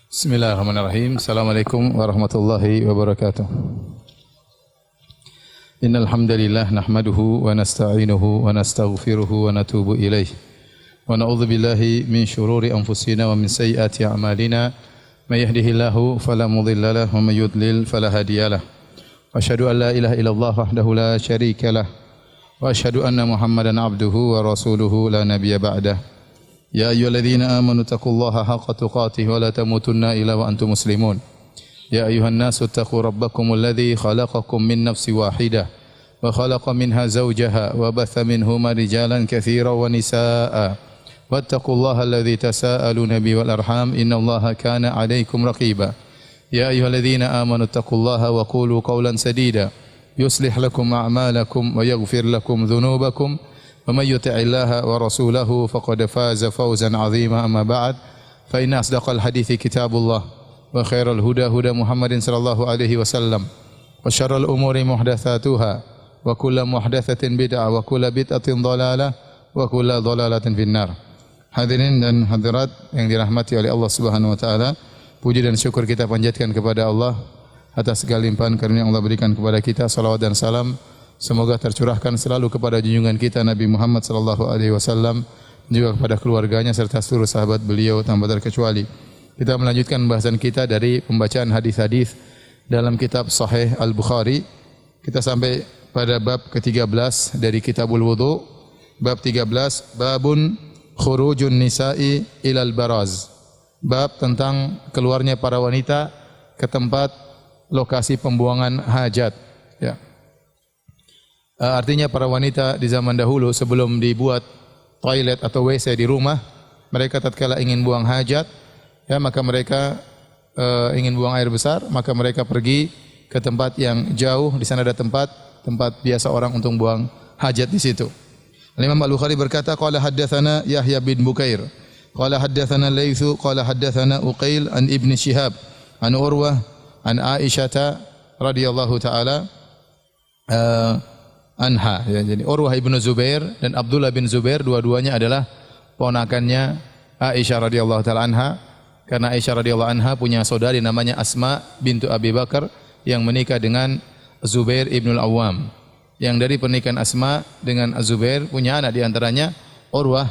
Bismillahirrahmanirrahim. Assalamualaikum warahmatullahi wabarakatuh. Innal hamdalillah nahmaduhu wa nasta'inuhu wa nastaghfiruhu wa natubu ilaih. Wa na'udzu billahi min shururi anfusina wa min sayyiati a'malina. May yahdihillahu fala mudilla lahu wa may yudlil fala hadiyalah. Wa asyhadu an la ilaha illallah wahdahu la syarika lah. Wa asyhadu anna Muhammadan abduhu wa rasuluhu la nabiyya ba'dah. Ya ayyuhalladzina amanu taqullaha haqqa tuqatih wa la tamutunna illa wa antum muslimun. يا أيها الناس اتقوا ربكم الذي خلقكم من نفس واحدة وخلق منها زوجها وبث منهما رجالا كثيرا ونساء واتقوا الله الذي تساءلون به والأرحام إن الله كان عليكم رقيبا يا أيها الذين آمنوا اتقوا الله وقولوا قولا سديدا يصلح لكم أعمالكم ويغفر لكم ذنوبكم ومن يطع الله ورسوله فقد فاز فوزا عظيما أما بعد فإن أصدق الحديث كتاب الله وخير الهدى هدى محمد صلى الله عليه وسلم وشر الأمور محدثاتها وكل محدثة بدعة وكل بدعة ضلالة وكل ضلالة في النار. Hadirin dan hadirat yang dirahmati oleh Allah Subhanahu wa taala, puji dan syukur kita panjatkan kepada Allah atas segala limpahan karunia yang Allah berikan kepada kita. Salawat dan salam semoga tercurahkan selalu kepada junjungan kita Nabi Muhammad sallallahu alaihi wasallam, juga kepada keluarganya serta seluruh sahabat beliau tanpa terkecuali. Kita melanjutkan pembahasan kita dari pembacaan hadis-hadis dalam kitab Sahih Al-Bukhari. Kita sampai pada bab ke-13 dari Kitabul Wudu. Bab 13, babun khurujun nisa'i ilal baraz. Bab tentang keluarnya para wanita ke tempat lokasi pembuangan hajat. Ya. Artinya para wanita di zaman dahulu sebelum dibuat toilet atau WC di rumah, mereka tatkala ingin buang hajat, ya, maka mereka ingin buang air besar, maka mereka pergi ke tempat yang jauh. Di sana ada tempat biasa orang untuk buang hajat di situ. Imam Al-Bukhari berkata, qala haddatsana Yahya bin Bukair, qala haddatsana Laitsu, qala haddatsana Uqail an Ibn Shihab, an Urwah, an Aisyah radhiyallahu taala anha. Ya, jadi Urwah ibn Zubair dan Abdullah bin Zubair dua-duanya adalah ponakannya Aisyah radhiyallahu taala anha. Karena Aisyah radhiyallahu anha punya saudari namanya Asma bintu Abi Bakar yang menikah dengan Zubair ibn al-Awwam. Yang dari pernikahan Asma dengan Zubair punya anak, di antaranya Urwah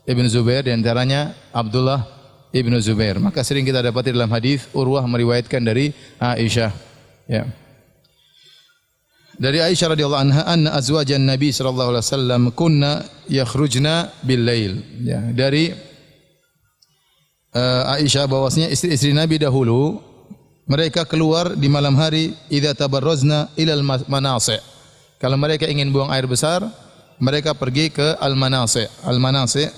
ibn Zubair, di antaranya Abdullah ibn Zubair. Maka sering kita dapati dalam hadis Urwah meriwayatkan dari Aisyah. Ya. Dari Aisyah radhiyallahu anha, anna azwajan Nabi sallallahu alaihi wasallam kunna yakhrujna bil lail. Ya, dari Aisyah bahwasanya istri-istri Nabi dahulu mereka keluar di malam hari, idza tabarrazna ilal manasi'. Kalau mereka ingin buang air besar, mereka pergi ke al-manasi'. Al-manasi'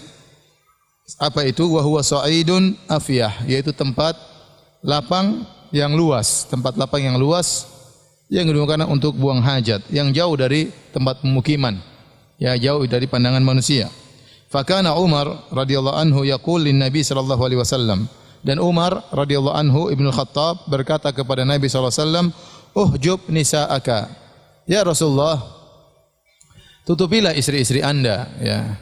apa itu? Wa huwa sa'idun afyah, yaitu tempat lapang yang luas, tempat lapang yang luas yang digunakan untuk buang hajat, yang jauh dari tempat pemukiman, ya, jauh dari pandangan manusia. Fakana Umar radhiyallahu anhu yaqul lin Nabi sallallahu alaihi wasallam, dan Umar radhiyallahu anhu Ibnu Khattab berkata kepada Nabi sallallahu alaihi wasallam, "Uhjub nisa'aka." Ya Rasulullah, tutupilah istri-istri Anda, ya.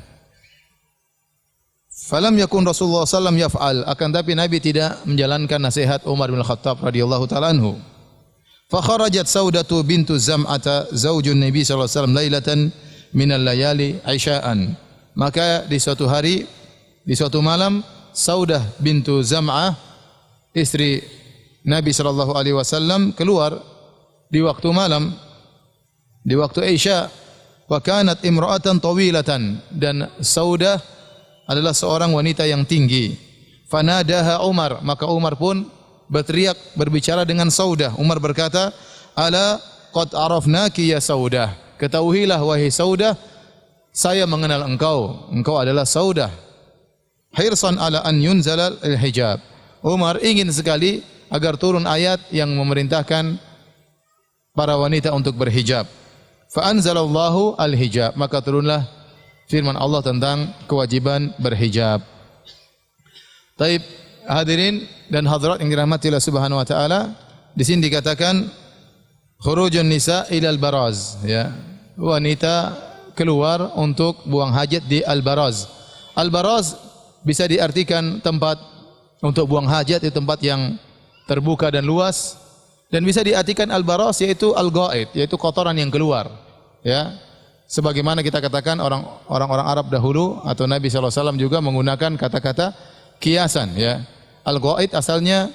Falam yakun Rasulullah sallallahu alaihi wasallam yaf'al, akan tapi Nabi tidak menjalankan nasihat Umar bin Khattab radhiyallahu taala anhu. Fa kharajat Saudatu bintu Zam'ata zaujun Nabi sallallahu alaihi wasallam lailatan minal layali isya'an. Maka di suatu hari, di suatu malam, Saudah bintu Zam'ah, istri Nabi sallallahu alaihi wasallam, keluar di waktu malam, di waktu Isya. Wa kanat imra'atan tawilatan, dan Saudah adalah seorang wanita yang tinggi. Fanadaha Umar, maka Umar pun berteriak berbicara dengan Saudah. Umar berkata, "Ala qad arafnaki ya Saudah." Ketahuilah wahai Saudah, saya mengenal engkau, engkau adalah Saudah. Hirsan ala an yunzalal al-hijab. Umar ingin sekali agar turun ayat yang memerintahkan para wanita untuk berhijab. Fa anzalallahu al-hijab, maka turunlah firman Allah tentang kewajiban berhijab. Taib, hadirin dan hadirat yang dirahmati Allah Subhanahu wa taala, di sini dikatakan khurujun nisa ilal baraz, ya. Wanita keluar untuk buang hajat di al-baraz. Al-baraz bisa diartikan tempat untuk buang hajat itu tempat yang terbuka dan luas, dan bisa diartikan al-baras yaitu al-ghaid, yaitu kotoran yang keluar, ya. Sebagaimana kita katakan orang-orang Arab dahulu atau Nabi sallallahu alaihi wasallam juga menggunakan kata-kata kiasan, ya. Al-ghaid asalnya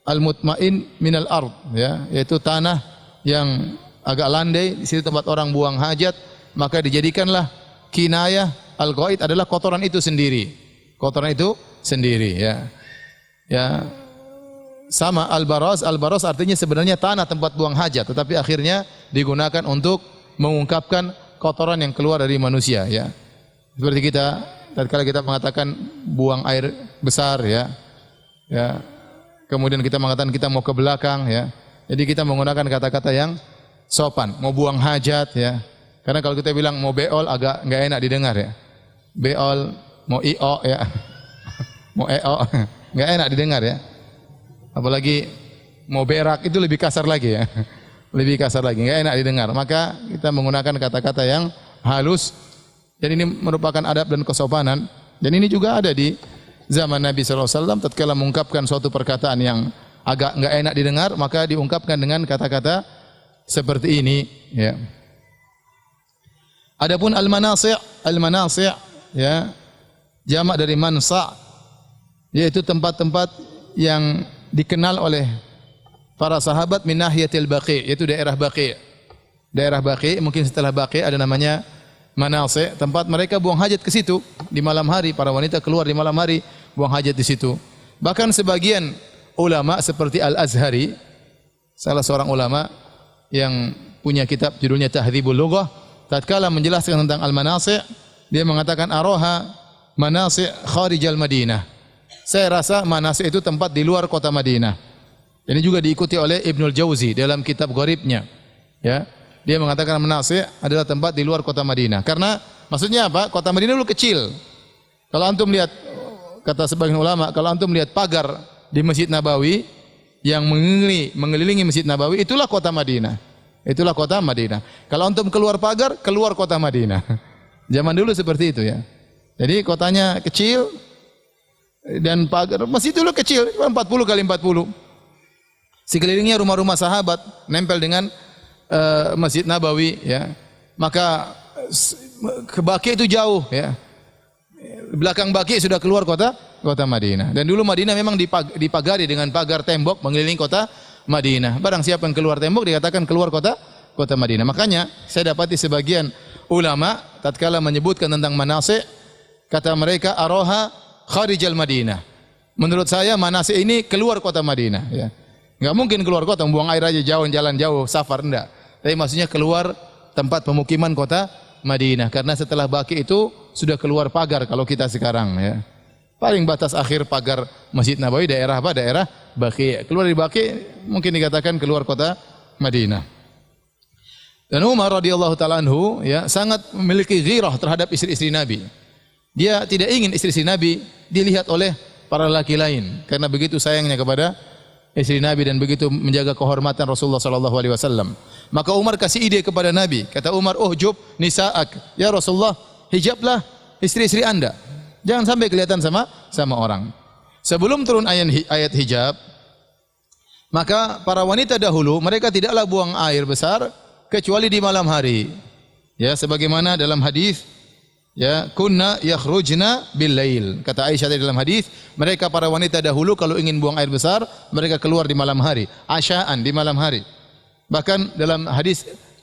al-mutmain minal ard, ya, yaitu tanah yang agak landai, di situ tempat orang buang hajat, maka dijadikanlah kinayah al-ghaid adalah kotoran itu sendiri. Kotoran itu sendiri, ya. Ya. Sama al-baraz artinya sebenarnya tanah tempat buang hajat, tetapi akhirnya digunakan untuk mengungkapkan kotoran yang keluar dari manusia, ya. Seperti kita tatkala kita mengatakan buang air besar, ya. Ya. Kemudian kita mengatakan kita mau ke belakang, ya. Jadi kita menggunakan kata-kata yang sopan, mau buang hajat, ya. Karena kalau kita bilang mau beol agak enggak enak didengar, ya. Beol, mau io, ya. Mau eo, enggak enak didengar, ya. Apalagi mau berak itu lebih kasar lagi, ya. Lebih kasar lagi, enggak enak didengar. Maka kita menggunakan kata-kata yang halus, dan ini merupakan adab dan kesopanan. Dan ini juga ada di zaman Nabi sallallahu alaihi wasallam, tatkala mengungkapkan suatu perkataan yang agak enggak enak didengar, maka diungkapkan dengan kata-kata seperti ini, ya. Adapun al-manasi', ya, jamak dari mansa', yaitu tempat-tempat yang dikenal oleh para sahabat min nahiyatil baqi', yaitu daerah baqi'. Daerah baqi', mungkin setelah baqi' ada namanya manasi', tempat mereka buang hajat ke situ di malam hari, para wanita keluar di malam hari buang hajat di situ. Bahkan sebagian ulama seperti Al-Azhari, salah seorang ulama yang punya kitab judulnya Tahdzibul Lughah, tatkala menjelaskan tentang al-manasi', dia mengatakan aroha manasi' kharijal Madinah. Saya rasa manasi' itu tempat di luar kota Madinah. Ini juga diikuti oleh Ibnul Jauzi dalam kitab Gharibnya, ya. Dia mengatakan manasi' adalah tempat di luar kota Madinah. Karena maksudnya apa? Kota Madinah dulu kecil. Kalau antum lihat, kata sebagian ulama, kalau antum lihat pagar di Masjid Nabawi yang mengelilingi Masjid Nabawi, itulah kota Madinah. Itulah kota Madinah. Kalau antum keluar pagar, keluar kota Madinah. Zaman dulu seperti itu, ya. Jadi kotanya kecil dan pagar masjid dulu kecil, 40 kali 40. Sekelilingnya rumah-rumah sahabat nempel dengan Masjid Nabawi, ya. Maka ke Baqi itu jauh, ya. Belakang Baqi sudah keluar kota Madinah. Dan dulu Madinah memang dipagari dengan pagar tembok mengelilingi kota Madinah. Barang siapa yang keluar tembok dikatakan keluar kota Madinah. Makanya saya dapati sebagian ulama tatkala menyebutkan tentang manasi', kata mereka aroha kharijal Madinah. Menurut saya manasi' ini keluar kota Madinah, ya. Enggak mungkin keluar kota, buang air aja jauh, jalan jauh, safar, enggak. Tapi maksudnya keluar tempat pemukiman kota Madinah. Karena setelah Baqi itu sudah keluar pagar kalau kita sekarang, ya. Paling batas akhir pagar Masjid Nabawi daerah apa? Daerah Baqi. Keluar dari Baqi mungkin dikatakan keluar kota Madinah. Dan Umar radhiyallahu taala anhu, ya, sangat memiliki ghirah terhadap istri-istri Nabi. Dia tidak ingin istri-istri Nabi dilihat oleh para laki lain karena begitu sayangnya kepada istri Nabi dan begitu menjaga kehormatan Rasulullah sallallahu alaihi wasallam. Maka Umar kasih ide kepada Nabi. Kata Umar, "Uhjub nisa'ak." Ya Rasulullah, hijablah istri-istri Anda. Jangan sampai kelihatan sama orang. Sebelum turun ayat hijab, maka para wanita dahulu mereka tidaklah buang air besar kecuali di malam hari. Ya, sebagaimana dalam hadis, ya, kunna yakhrujna bil lail. Kata Aisyah dalam hadis, mereka para wanita dahulu kalau ingin buang air besar, mereka keluar di malam hari, asyaan di malam hari. Bahkan dalam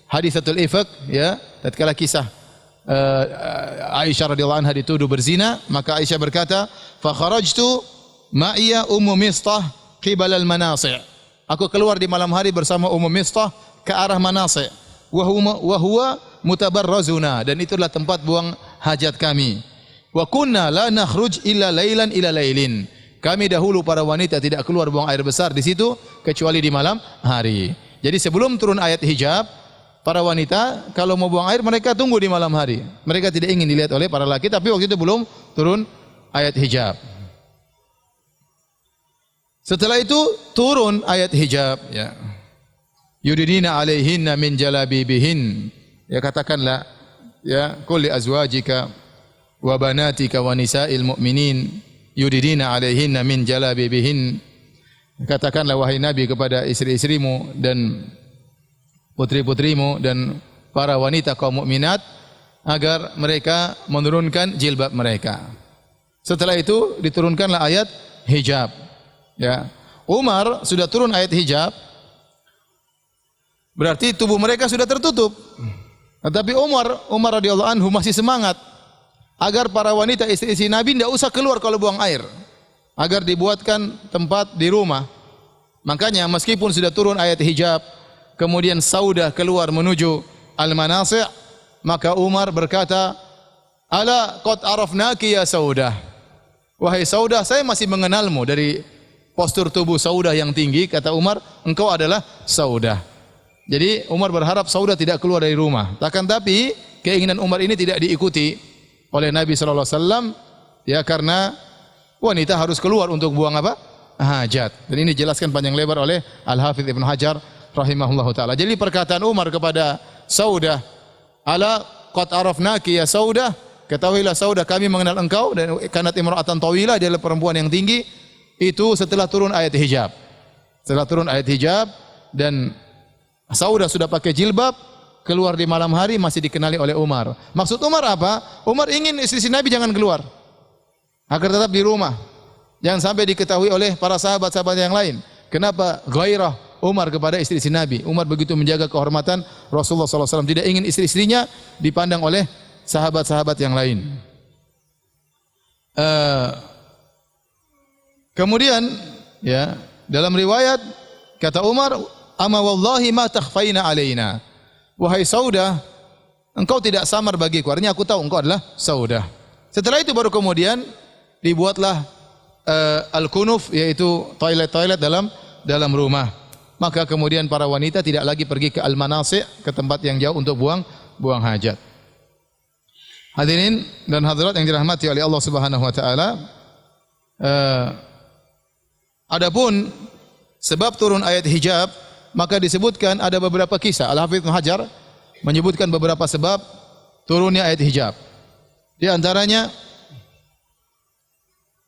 hadisatul ifk, ya, tatkala kisah Aisyah radhiyallahu anha dituduh berzina, maka Aisyah berkata, "Fa kharajtu ma'iya Ummu Mistah qibala al-manasi'." Aku keluar di malam hari bersama Ummu Mistah ke arah Manasi'. Wa huwa mutabarrazuna, dan itulah tempat buang hajat kami. Wa kunna la nakhruj illa lailan ila lailin. Kami dahulu para wanita tidak keluar buang air besar di situ kecuali di malam hari. Jadi sebelum turun ayat hijab, para wanita kalau mau buang air mereka tunggu di malam hari. Mereka tidak ingin dilihat oleh para laki, tapi waktu itu belum turun ayat hijab. Setelah itu turun ayat hijab, ya. Yudinina alaihinna min jalabibihin. Ya, katakanlah, ya, qul li azwajika wa banatika wa nisa'il mu'minin yudidina alaihinna min jalabibihin. Katakanlah wahai Nabi kepada istri-istrimu dan putri-putrimu dan para wanita kaum mukminat agar mereka menurunkan jilbab mereka. Setelah itu diturunkanlah ayat hijab. Ya. Umar sudah turun ayat hijab, berarti tubuh mereka sudah tertutup. Tetapi Umar radhiyallahu anhu masih semangat agar para wanita istri-istri Nabi tidak usah keluar kalau buang air, agar dibuatkan tempat di rumah. Makanya meskipun sudah turun ayat hijab, kemudian Saudah keluar menuju Al-Manasi', maka Umar berkata, "Ala qad arafnaki ya Saudah." Wahai Saudah, saya masih mengenalmu dari postur tubuh Saudah yang tinggi. Kata Umar, engkau adalah Saudah. Jadi Umar berharap Saudah tidak keluar dari rumah. Tapi keinginan Umar ini tidak diikuti oleh Nabi sallallahu alaihi wasallam, ya, karena wanita harus keluar untuk buang apa? Hajat. Dan ini dijelaskan panjang lebar oleh Al-Hafidz Ibnu Hajar rahimahullahu taala. Jadi perkataan Umar kepada Saudah, "Ala qad arafnaki ya Saudah," ketahuilah Saudah, kami mengenal engkau, dan kanat imra'atan tawilah, dia adalah perempuan yang tinggi. Itu setelah turun ayat hijab. Setelah turun ayat hijab dan Saudah sudah pakai jilbab, keluar di malam hari masih dikenali oleh Umar. Maksud Umar apa? Umar ingin istri Nabi jangan keluar, agar tetap di rumah. Jangan sampai diketahui oleh para sahabat-sahabat yang lain. Kenapa ghairah Umar kepada istri Nabi? Umar begitu menjaga kehormatan Rasulullah SAW, tidak ingin istri-istrinya dipandang oleh sahabat-sahabat yang lain. Kemudian, ya, dalam riwayat kata Umar, "Ama wallahi ma takhfaina alaina." Wahai Saudah, engkau tidak samar bagiku. Artinya aku tahu engkau adalah Saudah. Setelah itu baru kemudian dibuatlah al-kunuf, yaitu toilet-toilet dalam rumah. Maka kemudian para wanita tidak lagi pergi ke al-manasi', ke tempat yang jauh untuk buang hajat. Hadirin dan hadirat yang dirahmati oleh Allah Subhanahu wa taala, adapun sebab turun ayat hijab, maka disebutkan ada beberapa kisah. Al-Hafidz Ibnu Hajar menyebutkan beberapa sebab turunnya ayat hijab. Di antaranya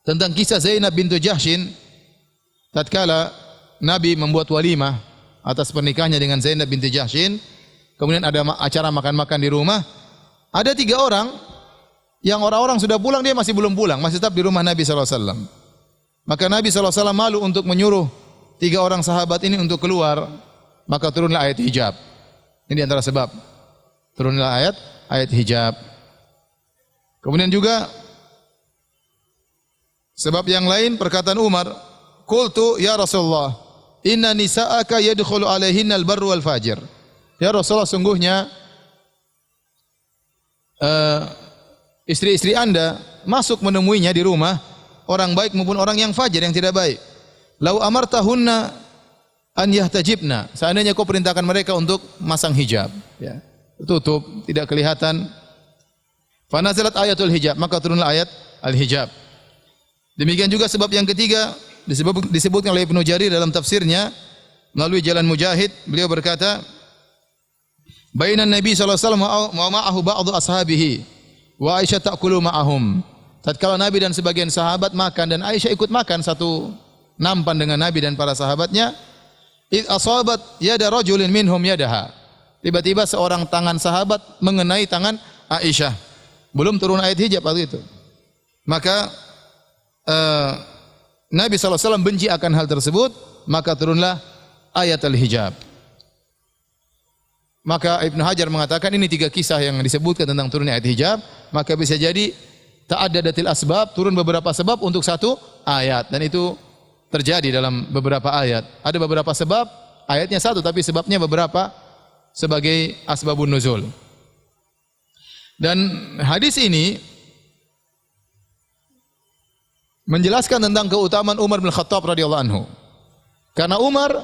tentang kisah Zainab bintu Jahsyin tatkala Nabi membuat walimah atas pernikahannya dengan Zainab binti Jahsyin. Kemudian ada acara makan-makan di rumah. Ada 3 orang yang orang-orang sudah pulang, dia masih belum pulang, masih tetap di rumah Nabi sallallahu alaihi wasallam. Maka Nabi sallallahu alaihi wasallam malu untuk menyuruh 3 orang sahabat ini untuk keluar, maka turunlah ayat hijab. Ini di antara sebab turunlah ayat hijab. Kemudian juga sebab yang lain, perkataan Umar, "Qultu ya Rasulullah, inna nisa'aka yadkhulu alaihinna al-barru wal fajir." Ya Rasulullah, sungguhnya istri-istri Anda masuk menemuinya di rumah, orang baik maupun orang yang fajir, yang tidak baik. "Lau amartahunna an yahtajibna." Seandainya kau perintahkan mereka untuk masang hijab, ya, tutup, tidak kelihatan. Fa nazalat ayatul hijab, maka turunlah ayat al-hijab. Demikian juga sebab yang ketiga disebutkan oleh Ibnu Jarir dalam tafsirnya melalui jalan Mujahid. Beliau berkata, "Bainan Nabi sallallahu alaihi wasallam wa ma'ahu ba'dhu ashabihi wa Aisyah ta'kulu ma'ahum." Tatkala Nabi dan sebagian sahabat makan dan Aisyah ikut makan satu nampan dengan Nabi dan para sahabatnya, id asabat yada rajulin minhum yadaha. Tiba-tiba seorang tangan sahabat mengenai tangan Aisyah. Belum turun ayat hijab waktu itu. Maka Nabi SAW benci akan hal tersebut, maka turunlah ayat al-hijab. Maka Ibnu Hajar mengatakan ini 3 kisah yang disebutkan tentang turunnya ayat hijab, maka bisa jadi ta'addadatil asbab, turun beberapa sebab untuk satu ayat, dan itu terjadi dalam beberapa ayat. Ada beberapa sebab, ayatnya satu tapi sebabnya beberapa sebagai asbabun nuzul. Dan hadis ini menjelaskan tentang keutamaan Umar bin Khattab radhiyallahu anhu. Karena Umar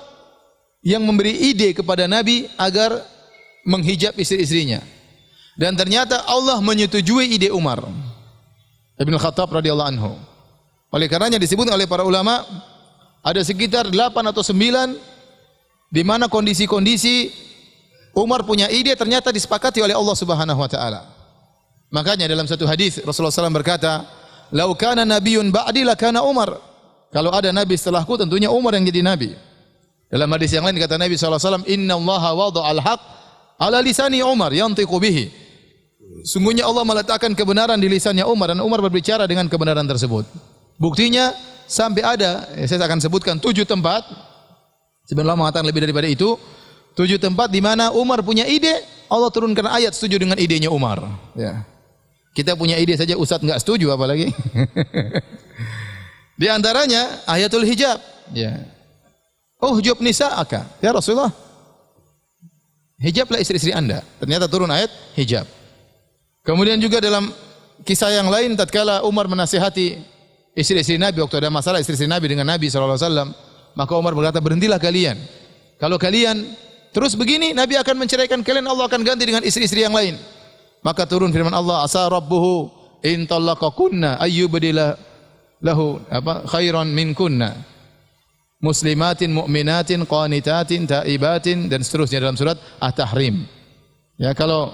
yang memberi ide kepada Nabi agar menghijab istri-istrinya. Dan ternyata Allah menyetujui ide Umar bin Khattab radhiyallahu anhu. Oleh karenanya disebut oleh para ulama ada sekitar 8 atau 9 di mana kondisi-kondisi Umar punya ide ternyata disepakati oleh Allah Subhanahu wa taala. Makanya dalam satu hadis Rasulullah SAW berkata, "Lau kana nabiyyun ba'di lakana Umar." Kalau ada nabi setelahku tentunya Umar yang jadi nabi. Dalam hadis yang lain kata Nabi sallallahu alaihi wasallam, "Innallaha wada'al haqq ala lisani Umar yantiqu bihi." Sungguhnya Allah meletakkan kebenaran di lisannya Umar dan Umar berbicara dengan kebenaran tersebut. Buktinya sampai ada, saya akan sebutkan 7 tempat. Sebenarnya Allah mengatakan lebih daripada itu. 7 tempat di mana Umar punya ide, Allah turunkan ayat setuju dengan idenya Umar. Ya. Kita punya ide saja Ustaz enggak setuju apalagi. Di antaranya ayatul hijab. Ya. Uhjub nisa'aka. Ya Rasulullah, hijablah istri-istri Anda. Ternyata turun ayat hijab. Kemudian juga dalam kisah yang lain tatkala Umar menasihati istri-istri Nabi waktu ada masalah istri-istri Nabi dengan Nabi sallallahu alaihi wasallam, maka Umar berkata, "Berhentilah kalian. Kalau kalian terus begini, Nabi akan menceraikan kalian, Allah akan ganti dengan istri-istri yang lain." Maka turun firman Allah, "Asa rabbuhu in talaqakunna ayyubdila lahu khairan minkunna." Muslimatin, mu'minatin, qanitatin, taibatin dan seterusnya dalam surat At-Tahrim. Ya, kalau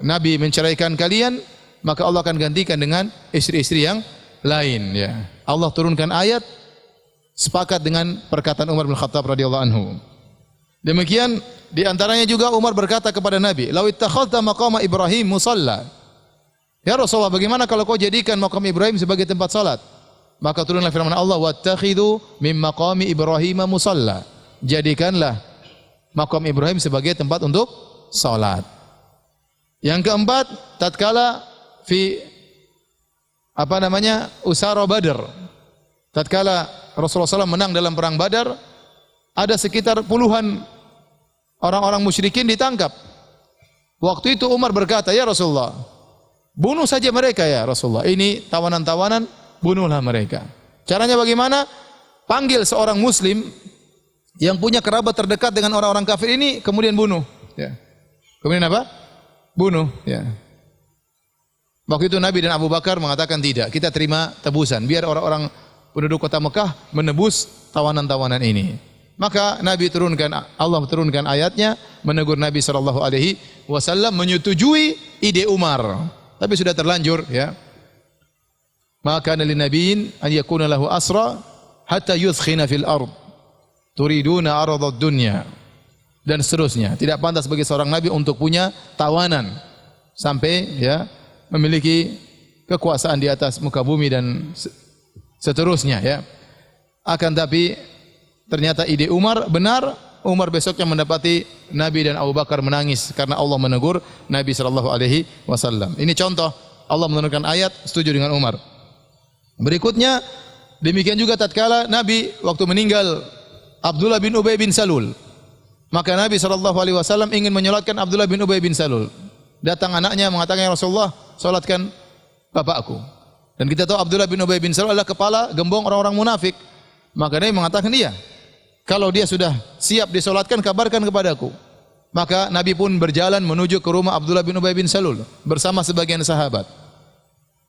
Nabi menceraikan kalian, maka Allah akan gantikan dengan istri-istri yang lain, ya. Allah turunkan ayat sepakat dengan perkataan Umar bin Khattab radhiyallahu anhu. Demikian di antaranya juga Umar berkata kepada Nabi, "Lau ittakhadta maqama Ibrahim musalla." Ya Rasulullah, bagaimana kalau kau jadikan maqam Ibrahim sebagai tempat salat? Maka turunlah firman Allah, "Wattakhidhu mim maqami Ibrahim musalla." Jadikanlah maqam Ibrahim sebagai tempat untuk salat. Yang keempat, tatkala Usara Badr. Tatkala Rasulullah SAW menang dalam perang Badar, ada sekitar puluhan orang-orang musyrikin ditangkap. Waktu itu Umar berkata, "Ya Rasulullah, bunuh saja mereka ya Rasulullah. Ini tawanan-tawanan, bunuhlah mereka." Caranya bagaimana? Panggil seorang muslim yang punya kerabat terdekat dengan orang-orang kafir ini, kemudian bunuh. Ya. Kemudian apa? Bunuh. Ya. Waktu itu Nabi dan Abu Bakar mengatakan tidak, kita terima tebusan, biar orang-orang penduduk kota Mekah menebus tawanan-tawanan ini. Maka Allah turunkan ayatnya menegur Nabi sallallahu alaihi wasallam menyetujui ide Umar. Tapi sudah terlanjur, ya. Maka lin nabiyyin an yakuna lahu asra hatta yudkhina fil ard. Turiduna aradad dunya. Dan seterusnya. Tidak pantas bagi seorang nabi untuk punya tawanan sampai ya memiliki kekuasaan di atas muka bumi dan seterusnya, ya. Akan tapi ternyata ide Umar benar. Umar besoknya mendapati Nabi dan Abu Bakar menangis karena Allah menegur Nabi sallallahu alaihi wasallam. Ini contoh Allah menurunkan ayat setuju dengan Umar. Berikutnya demikian juga tatkala Nabi waktu meninggal Abdullah bin Ubay bin Salul. Maka Nabi sallallahu alaihi wasallam ingin menyolatkan Abdullah bin Ubay bin Salul. Datang anaknya mengatakan, "Ya Rasulullah, salatkan bapakku." Dan kita tahu Abdullah bin Ubay bin Salul adalah kepala gembong orang-orang munafik. Maka Nabi mengatakan, "Iya, kalau dia sudah siap disolatkan, kabarkan kepadaku." Maka Nabi pun berjalan menuju ke rumah Abdullah bin Ubay bin Salul bersama sebagian sahabat.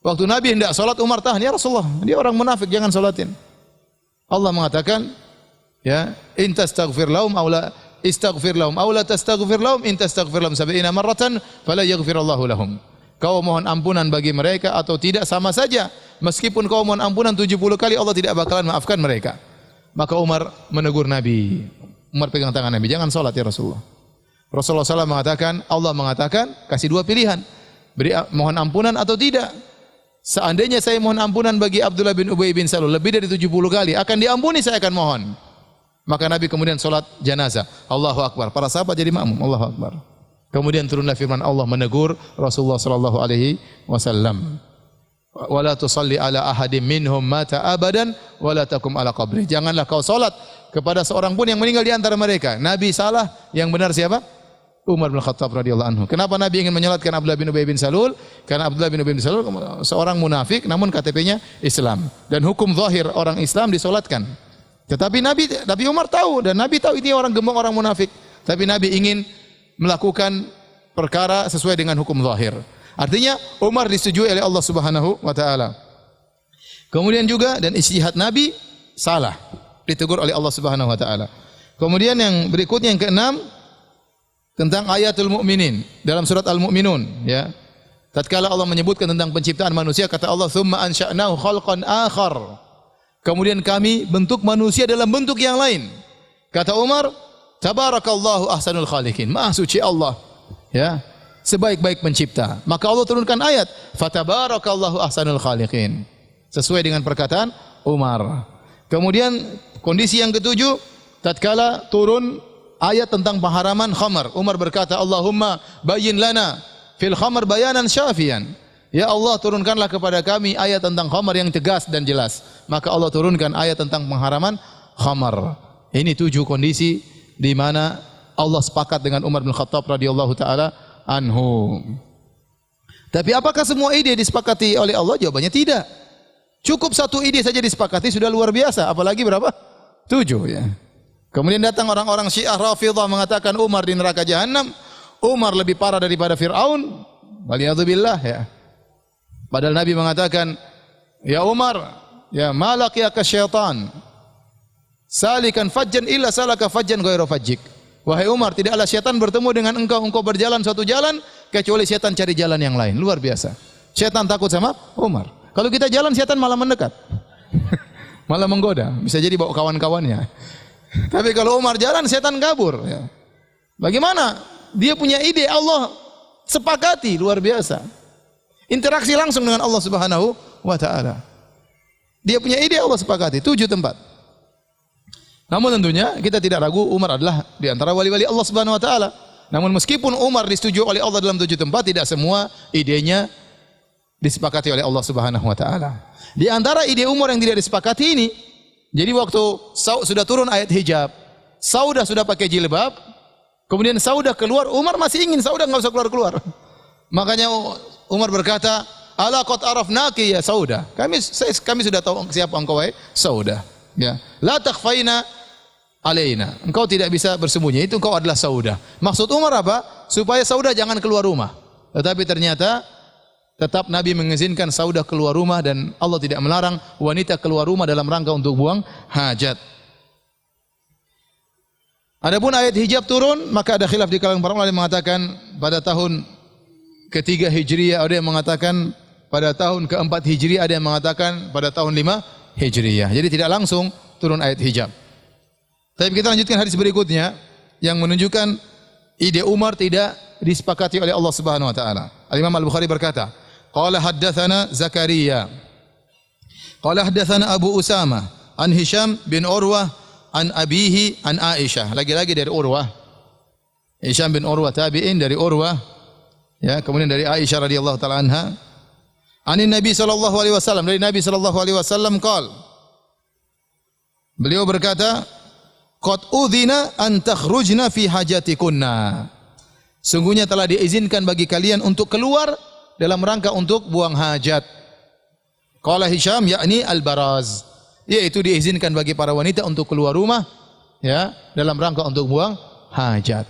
Waktu Nabi hendak solat, Umar tahan, "Ya Rasulullah, dia orang munafik, jangan solatin." Allah mengatakan, ya, "In tastaghfir lahum aw la istaghfir lahum aw la tastaghfir lahum in tastaghfir lahum 70 marratan fala yaghfirallahu lahum." Kau mohon ampunan bagi mereka atau tidak sama saja. Meskipun kau mohon ampunan 70 kali, Allah tidak bakalan maafkan mereka. Maka Umar menegur Nabi. Umar pegang tangan Nabi, "Jangan salat ya Rasulullah." Rasulullah SAW mengatakan, Allah mengatakan, kasih 2 pilihan. Mohon ampunan atau tidak. Seandainya saya mohon ampunan bagi Abdullah bin Ubay bin Salul lebih dari 70 kali, akan diampuni, saya akan mohon. Maka Nabi kemudian solat jenazah. Allahu Akbar. Para sahabat jadi makmum. Allahu Akbar. Kemudian turunlah firman Allah menegur Rasulullah sallallahu alaihi wasallam. "Wala tusalli ala ahadim minhum mata abadan wala takum ala qabri." Janganlah kau salat kepada seorang pun yang meninggal di antara mereka. Nabi salah, yang benar siapa? Umar bin Khattab radhiyallahu anhu. Kenapa Nabi ingin menyolatkan Abdullah bin Ubay bin Salul? Karena Abdullah bin Ubay bin Salul seorang munafik namun KTP-nya Islam. Dan hukum zahir orang Islam disolatkan. Tetapi Umar tahu dan Nabi tahu ini orang gembong, orang munafik. Tapi Nabi ingin melakukan perkara sesuai dengan hukum zahir. Artinya Umar disetujui oleh Allah Subhanahu wa taala. Kemudian juga dan ijtihad Nabi salah, ditegur oleh Allah Subhanahu wa taala. Kemudian yang berikutnya yang keenam tentang ayatul mukminin dalam surat Al-Mu'minun, ya. Tatkala Allah menyebutkan tentang penciptaan manusia, kata Allah, "Tsumma ansha'nahu khalqan akhar." Kemudian kami bentuk manusia dalam bentuk yang lain. Kata Umar, "Tabarakallahu ahsanul khaliqin." Maha suci Allah, ya, sebaik-baik pencipta. Maka Allah turunkan ayat, "Fatabarakallahu ahsanul khaliqin." Sesuai dengan perkataan Umar. Kemudian kondisi yang ketujuh, tatkala turun ayat tentang pengharaman khamar, Umar berkata, "Allahumma bayyin lana fil khamar bayanan syafian." Ya Allah, turunkanlah kepada kami ayat tentang khamar yang tegas dan jelas. Maka Allah turunkan ayat tentang pengharaman khamar. Ini 7 kondisi di mana Allah sepakat dengan Umar bin Khattab radhiyallahu taala anhu. Tapi apakah semua ide disepakati oleh Allah? Jawabannya tidak. Cukup 1 ide saja disepakati sudah luar biasa, apalagi berapa? 7, ya. Kemudian datang orang-orang Syiah Rafidhah mengatakan Umar di neraka jahanam. Umar lebih parah daripada Fir'aun. Waliyadzubillah, ya. Padahal Nabi mengatakan, "Ya Umar, ya malaqiyaka syaitan. Salikan fajjan illa salaka fajjan ghairu fajjik." Wahai Umar, tidaklah syaitan bertemu dengan engkau berjalan suatu jalan kecuali syaitan cari jalan yang lain. Luar biasa. Syaitan takut sama Umar. Kalau kita jalan, syaitan malah mendekat. Malah menggoda, bisa jadi bawa kawan-kawannya. Tapi kalau Umar jalan, syaitan kabur, ya. Bagaimana? Dia punya ide, Allah sepakati, luar biasa. Interaksi langsung dengan Allah Subhanahu wa taala. Dia punya ide, Allah sepakati, 7 tempat. Namun tentunya kita tidak ragu Umar adalah di antara wali-wali Allah Subhanahu wa taala. Namun meskipun Umar disetujui oleh Allah dalam 7 tempat, tidak semua idenya disepakati oleh Allah Subhanahu wa taala. Di antara ide Umar yang tidak disepakati ini, jadi waktu sudah turun ayat hijab, Saudah sudah pakai jilbab, kemudian Saudah keluar, Umar masih ingin Saudah enggak usah keluar-keluar. Makanya Umar berkata, "Ala qad arafnaki ya Saudah." Kami sudah tahu siapa engkau wahai Saudah. Ya. La takhfaina alaina. Engkau tidak bisa bersembunyi, itu engkau adalah Saudah. Maksud Umar apa? Supaya Saudah jangan keluar rumah. Tetapi ternyata tetap Nabi mengizinkan Saudah keluar rumah dan Allah tidak melarang wanita keluar rumah dalam rangka untuk buang hajat. Adapun ayat hijab turun, maka ada khilaf di kalangan para ulama yang mengatakan pada tahun ke-3 Hijriyah, ada yang mengatakan pada tahun ke-4 Hijriyah, ada yang mengatakan pada tahun 5 Hijriyah. Jadi tidak langsung turun ayat hijab. Tapi kita lanjutkan hadis berikutnya yang menunjukkan ide Umar tidak disepakati oleh Allah Subhanahu wa taala. Al-Imam Al-Bukhari berkata, "Qala haddatsana Zakaria. Qala haddatsana Abu Usama an Hisham bin Urwah an abihi an Aisyah." Lagi-lagi dari Urwah. Hisham bin Urwah tabi'in dari Urwah. Ya, kemudian dari Aisyah radhiyallahu taala anha. Anin Nabi sallallahu alaihi wasallam, dari Nabi sallallahu alaihi wasallam qaal. Beliau berkata, "Qad udzina an takhrujna fi hajatikunna." Sungguhnya telah diizinkan bagi kalian untuk keluar dalam rangka untuk buang hajat. Qala Hisham yakni al-baraz, yaitu diizinkan bagi para wanita untuk keluar rumah, ya, dalam rangka untuk buang hajat.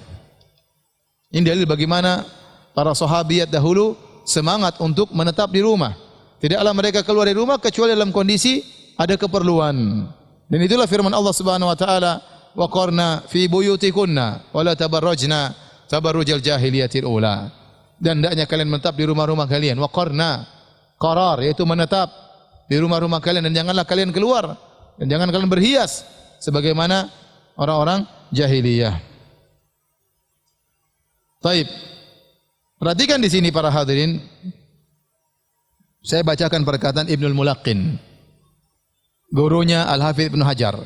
Ini dalil bagaimana para sahabiat dahulu semangat untuk menetap di rumah. Tidaklah mereka keluar dari rumah kecuali dalam kondisi ada keperluan. Dan itulah firman Allah Subhanahu wa taala, "Wa qarna fi buyutikunna wa la tabarrajna tabarrujal jahiliyatil ula." Dan hendaknya kalian menetap di rumah-rumah kalian. Wa qarna, qarar yaitu menetap di rumah-rumah kalian, dan janganlah kalian keluar dan jangan kalian berhias sebagaimana orang-orang jahiliyah. Taib. Perhatikan di sini para hadirin. Saya bacakan perkataan Ibnul Mulaqqin, gurunya Al-Hafidz Ibnu Hajar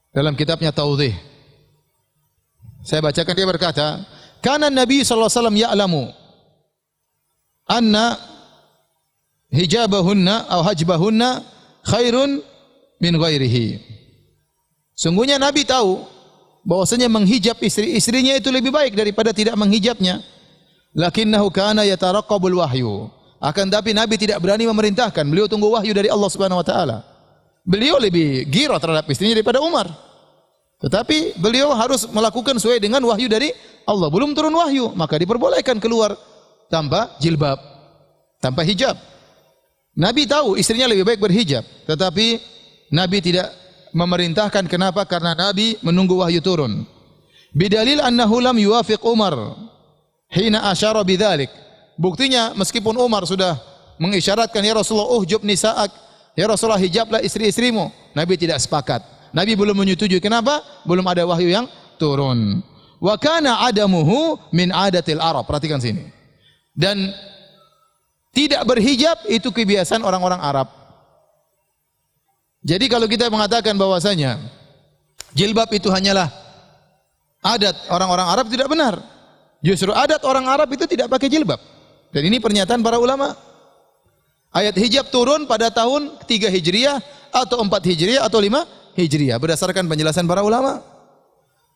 dalam kitabnya Tawdhih. Saya bacakan, dia berkata, "Kana Nabi sallallahu alaihi wasallam ya'lamu anna hijabahunna atau hajbahunna khairun min ghairihi." Sungguhnya Nabi tahu bahwasanya menghijab istri-istrinya itu lebih baik daripada tidak menghijabnya. Lakinnahu kana yataraqqabul wahyu. Akan tapi Nabi tidak berani memerintahkan, beliau tunggu wahyu dari Allah Subhanahu wa taala. Beliau lebih gira terhadap istrinya daripada Umar. Tetapi beliau harus melakukan sesuai dengan wahyu dari Allah. Belum turun wahyu, maka diperbolehkan keluar tanpa jilbab, tanpa hijab. Nabi tahu istrinya lebih baik berhijab, tetapi Nabi tidak memerintahkan. Kenapa? Karena Nabi menunggu wahyu turun. Bidalil annahu lam yuwafiq Umar hina asyara bidzalik. Buktinya meskipun Umar sudah mengisyaratkan, ya Rasulullah uhjub nisa'ak, ya Rasulullah hijablah istri-istrimu, Nabi tidak sepakat. Nabi belum menyetujui. Kenapa? Belum ada wahyu yang turun. Wa kana adamuhu min adatil Arab. Perhatikan sini. Dan tidak berhijab itu kebiasaan orang-orang Arab. Jadi kalau kita mengatakan bahwasanya jilbab itu hanyalah adat orang-orang Arab, tidak benar. Justru adat orang Arab itu tidak pakai jilbab. Dan ini pernyataan para ulama. Ayat hijab turun pada tahun 3 Hijriah atau 4 Hijriah atau 5 Hijriah berdasarkan penjelasan para ulama.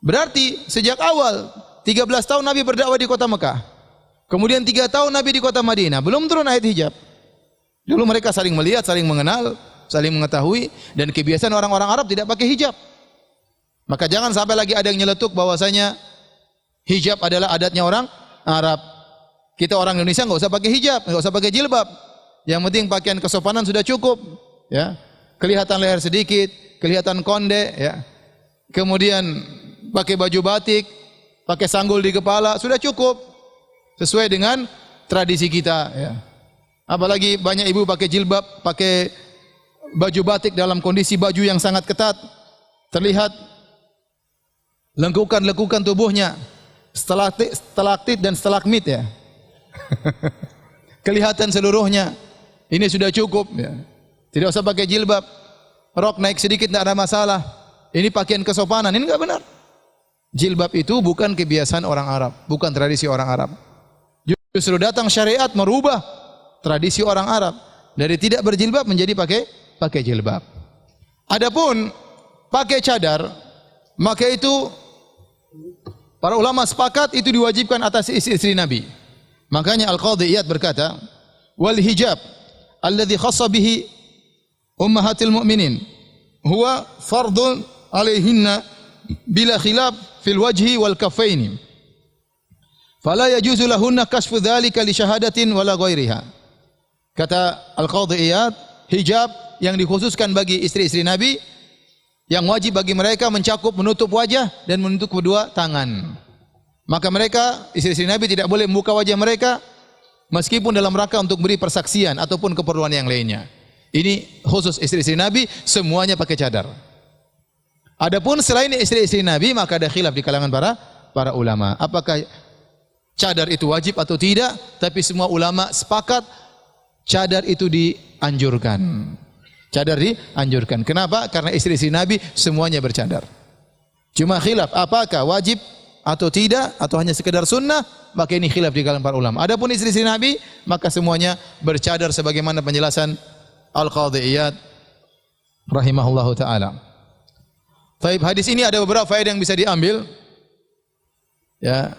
Berarti sejak awal 13 tahun Nabi berdakwah di kota Mekah. Kemudian 3 tahun Nabi di kota Madinah, belum turun ayat hijab. Dulu mereka saling melihat, saling mengenal, saling mengetahui, dan kebiasaan orang-orang Arab tidak pakai hijab. Maka jangan sampai lagi ada yang nyeletuk bahwasanya hijab adalah adatnya orang Arab. Kita orang Indonesia enggak usah pakai hijab, enggak usah pakai jilbab. Yang penting pakaian kesopanan sudah cukup, ya. Kelihatan leher sedikit, kelihatan konde, ya. Kemudian pakai baju batik, pakai sanggul di kepala, sudah cukup. Sesuai dengan tradisi kita, ya. Apalagi banyak ibu pakai jilbab, pakai baju batik dalam kondisi baju yang sangat ketat. Terlihat lengkukan-lengkukan tubuhnya, stalaktit dan stalagmit, ya. Kelihatan seluruhnya. Ini sudah cukup, ya. Tidak usah pakai jilbab. Rok naik sedikit tidak ada masalah. Ini pakaian kesopanan, ini enggak benar. Jilbab itu bukan kebiasaan orang Arab, bukan tradisi orang Arab. Justru datang syariat merubah tradisi orang Arab dari tidak berjilbab menjadi pakai jilbab. Adapun pakai cadar, maka itu para ulama sepakat itu diwajibkan atas istri-istri Nabi. Makanya Al-Qadhi Iyad berkata, wal hijab alladhi khassa bihi ummahatil mu'minin huwa fardun alaihinna bila khilaf fil wajhi wal kaffaini fala yajuzu lahunna kashfu dhalika li syahadatin wala ghairiha. Kata Al-Qadhi Iyad, hijab yang dikhususkan bagi istri-istri Nabi, yang wajib bagi mereka mencakup menutup wajah dan menutup kedua tangan. Maka mereka, istri-istri Nabi tidak boleh membuka wajah mereka meskipun dalam rangka untuk beri persaksian ataupun keperluan yang lainnya. Ini khusus istri-istri Nabi, semuanya pakai cadar. Adapun selain istri-istri Nabi, maka ada khilaf di kalangan para ulama. Apakah cadar itu wajib atau tidak? Tapi semua ulama sepakat cadar itu dianjurkan. Cadar dianjurkan. Kenapa? Karena istri-istri Nabi semuanya bercadar. Cuma khilaf apakah wajib atau tidak, atau hanya sekedar sunnah, maka ini khilaf di kalangan para ulama. Adapun istri-istri Nabi, maka semuanya bercadar sebagaimana penjelasan Al-Qadhi Iyad rahimahullahu taala. Baik, hadis ini ada beberapa faedah yang bisa diambil. Ya.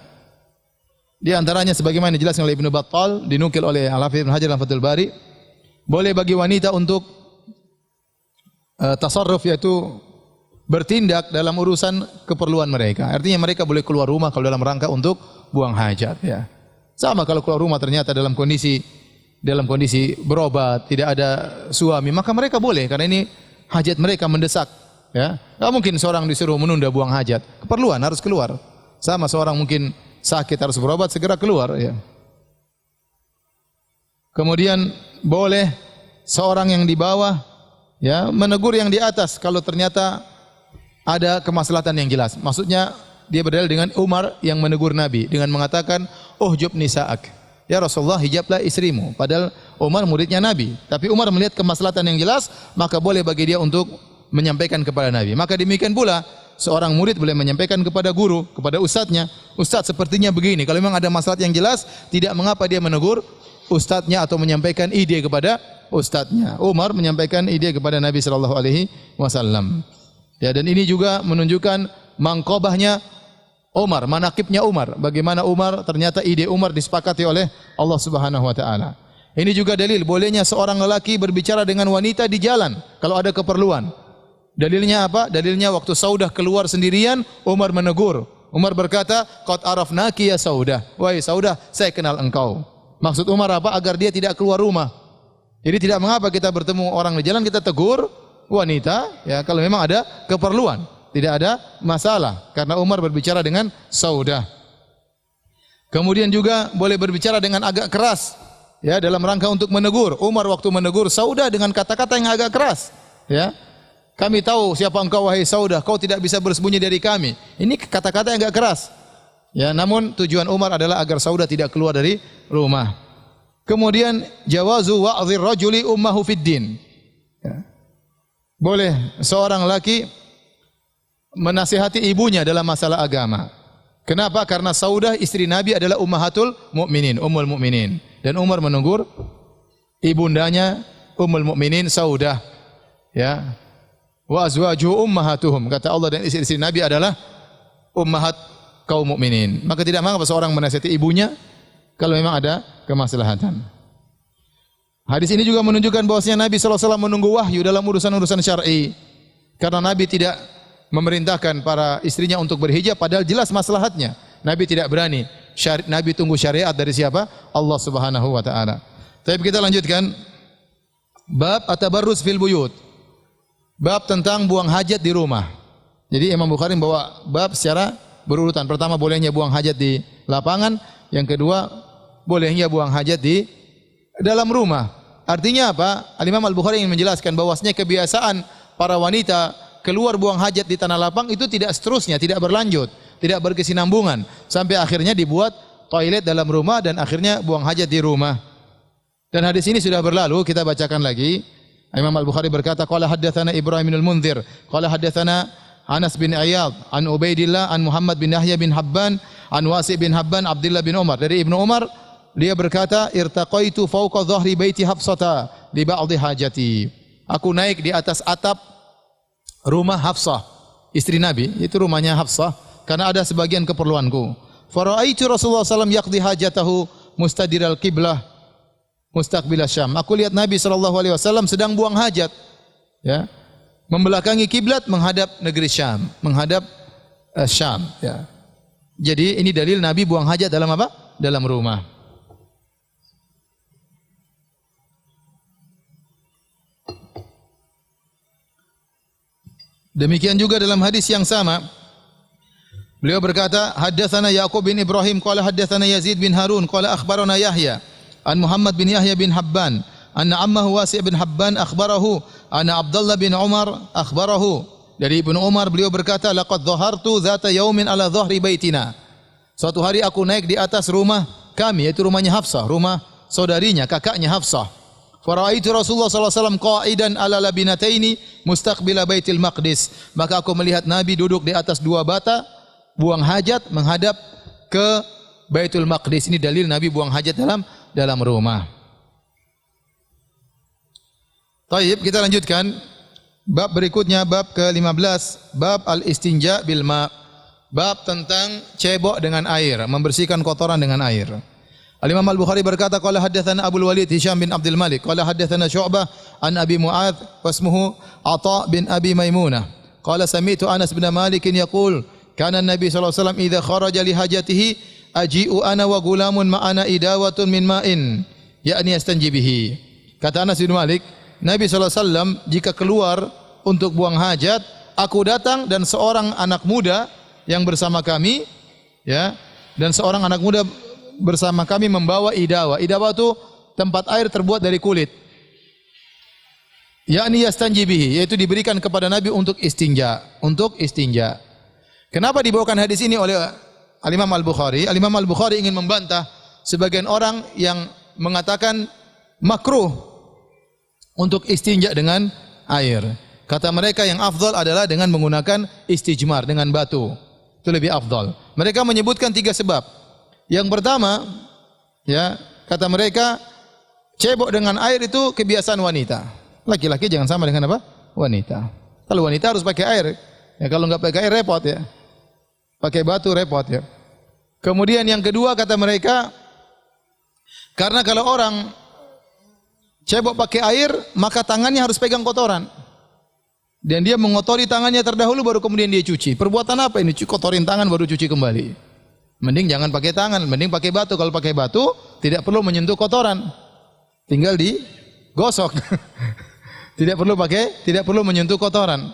Di antaranya sebagaimana dijelaskan oleh Ibnu Battal, dinukil oleh Al-Hafidz Ibnu Hajar dalam Fathul Bari, boleh bagi wanita untuk tasarruf, yaitu bertindak dalam urusan keperluan mereka. Artinya mereka boleh keluar rumah kalau dalam rangka untuk buang hajat, ya. Sama kalau keluar rumah ternyata dalam kondisi berobat, tidak ada suami, maka mereka boleh karena ini hajat mereka mendesak, ya. Enggak mungkin seorang disuruh menunda buang hajat. Keperluan harus keluar. Sama seorang mungkin sakit harus berobat, segera keluar, ya. Kemudian boleh seorang yang di bawah, ya, menegur yang di atas kalau ternyata ada kemaslahatan yang jelas. Maksudnya dia berdalil dengan Umar yang menegur Nabi dengan mengatakan, uhjub nisa'ak, ya Rasulullah hijablah istrimu. Padahal Umar muridnya Nabi, tapi Umar melihat kemaslahatan yang jelas, maka boleh bagi dia untuk menyampaikan kepada Nabi. Maka demikian pula seorang murid boleh menyampaikan kepada guru, kepada ustadznya, ustadz sepertinya begini. Kalau memang ada masalah yang jelas, tidak mengapa dia menegur ustadznya atau menyampaikan ide kepada ustadznya. Umar menyampaikan ide kepada Nabi sallallahu alaihi wasallam. Ya, dan ini juga menunjukkan mangkobahnya Umar, manakibnya Umar. Bagaimana Umar, ternyata ide Umar disepakati oleh Allah Subhanahu wa taala. Ini juga dalil bolehnya seorang lelaki berbicara dengan wanita di jalan kalau ada keperluan. Dalilnya apa? Dalilnya waktu Saudah keluar sendirian, Umar menegur. Umar berkata, "Qad arafnaki ya Saudah." Wahai Saudah, saya kenal engkau. Maksud Umar apa? Agar dia tidak keluar rumah. Jadi tidak mengapa kita bertemu orang di jalan, kita tegur wanita, ya, kalau memang ada keperluan, tidak ada masalah, karena Umar berbicara dengan Saudah. Kemudian juga boleh berbicara dengan agak keras, ya, dalam rangka untuk menegur. Umar waktu menegur Saudah dengan kata-kata yang agak keras, ya. Kami tahu siapa engkau wahai Saudah, kau tidak bisa bersembunyi dari kami. Ini kata-kata yang agak keras. Ya, namun tujuan Umar adalah agar Saudah tidak keluar dari rumah. Kemudian jawazu wa'dhir rajuli ummahu fid din. Ya. Boleh seorang laki menasihati ibunya dalam masalah agama. Kenapa? Karena Saudah istri Nabi adalah ummahatul mukminin, ummul mukminin. Dan Umar menegur ibundanya ummul mukminin Saudah. Ya. Wa azwajuhu ummahatuhum. Kata Allah, dan istri-istri Nabi adalah ummahat kaum mukminin. Maka tidak mengapa seorang menasihati ibunya kalau memang ada kemaslahatan. Hadis ini juga menunjukkan bahwasanya Nabi sallallahu alaihi wasallam menunggu wahyu dalam urusan-urusan syar'i. Karena Nabi tidak memerintahkan para istrinya untuk berhijab padahal jelas maslahatnya. Nabi tidak berani. Nabi tunggu syariat dari siapa? Allah Subhanahu wa taala. Tapi kita lanjutkan. Bab at-tabarruz fil buyut. Bab tentang buang hajat di rumah. Jadi Imam Bukhari membawa bab secara berurutan. Pertama, bolehnya buang hajat di lapangan. Yang kedua, bolehnya buang hajat di dalam rumah. Artinya apa? Al-Imam Al-Bukhari ingin menjelaskan bahwasanya kebiasaan para wanita keluar buang hajat di tanah lapang itu tidak seterusnya, tidak berlanjut, tidak berkesinambungan sampai akhirnya dibuat toilet dalam rumah dan akhirnya buang hajat di rumah. Dan hadis ini sudah berlalu, kita bacakan lagi. Imam Al-Bukhari berkata, qala haddatsana Ibrahim bin Al-Munzir, qala haddatsana Anas bin Iyad, an Ubaidillah, an Muhammad bin Yahya bin Habban, an Wasi' bin Habban, Abdullah bin Umar. Dari Ibnu Umar, dia berkata, irtaqaitu fawqa dhahri baiti Hafsata li ba'dhi hajati. Aku naik di atas atap rumah Hafsah, istri Nabi, itu rumahnya Hafsah, karena ada sebagian keperluanku. Fara'aitu Rasulullah SAW yaqdi hajatahu mustadiral qiblah mustaqbil Syam. Aku lihat Nabi SAW sedang buang hajat, ya, membelakangi kiblat menghadap negeri Syam, menghadap Syam, ya. Jadi ini dalil Nabi buang hajat dalam apa? Dalam rumah. Demikian juga dalam hadis yang sama, beliau berkata, haddatsana Yaqub bin Ibrahim qala haddatsana Yazid bin Harun qala akhbarana Yahya an Muhammad bin Yahya bin Habban anna ammahu Wasi' bin Habban akhbarahu anna Abdullah bin Umar akhbarahu. Dari Ibnu Umar beliau berkata, laqad dhahartu dzata yaumin ala dhahri baitina. Suatu hari aku naik di atas rumah kami, yaitu rumahnya Hafsah, rumah saudarinya, kakaknya Hafsah. Faraitu Rasulullah sallallahu alaihi wasallam qa'idan ala labinataini mustaqbila Baitul Maqdis. Maka aku melihat Nabi duduk di atas dua bata, buang hajat menghadap ke Baitul Maqdis. Ini dalil Nabi buang hajat dalam rumah. Taib, kita lanjutkan. Bab berikutnya, bab ke-15, bab al-istinja bil ma. Bab tentang cebok dengan air, membersihkan kotoran dengan air. Al-Imam Al-Bukhari berkata, qala haddatsana Abdul Walid Hisham bin Abdul Malik, qala haddatsana Syu'bah an Abi Mu'adz wasmuhu Atha bin Abi Maimunah. Qala sami'tu Anas bin Malik yaqul, kana an-nabi sallallahu alaihi wasallam idza kharaja li hajatihi aji'u ana wa gulamun ma'ana idawatun min ma'in, yakni yastanji bihi. Kata Anas bin Malik, Nabi sallallahu alaihi wasallam jika keluar untuk buang hajat, aku datang dan seorang anak muda yang bersama kami, ya, dan seorang anak muda bersama kami membawa idawa. Idawa itu tempat air terbuat dari kulit. Yakni yastanji bihi, yaitu diberikan kepada Nabi untuk istinja, Kenapa dibawakan hadis ini oleh Al-Imam Al-Bukhari? Al-Imam Al-Bukhari ingin membantah sebagian orang yang mengatakan makruh untuk istinja dengan air. Kata mereka yang afdal adalah dengan menggunakan istijmar, dengan batu. Itu lebih afdal. Mereka menyebutkan 3 sebab. Yang pertama, ya, kata mereka, cebok dengan air itu kebiasaan wanita. Laki-laki jangan sama dengan apa? Wanita. Kalau wanita harus pakai air. Ya, kalau enggak pakai air repot, ya. Pakai batu repot, ya. Kemudian yang kedua, kata mereka, karena kalau orang cebok pakai air, maka tangannya harus pegang kotoran. Dan dia mengotori tangannya terdahulu baru kemudian dia cuci. Perbuatan apa ini? Kotorin tangan baru cuci kembali. Mending jangan pakai tangan, mending pakai batu. Kalau pakai batu tidak perlu menyentuh kotoran, tinggal digosok. tidak perlu menyentuh kotoran.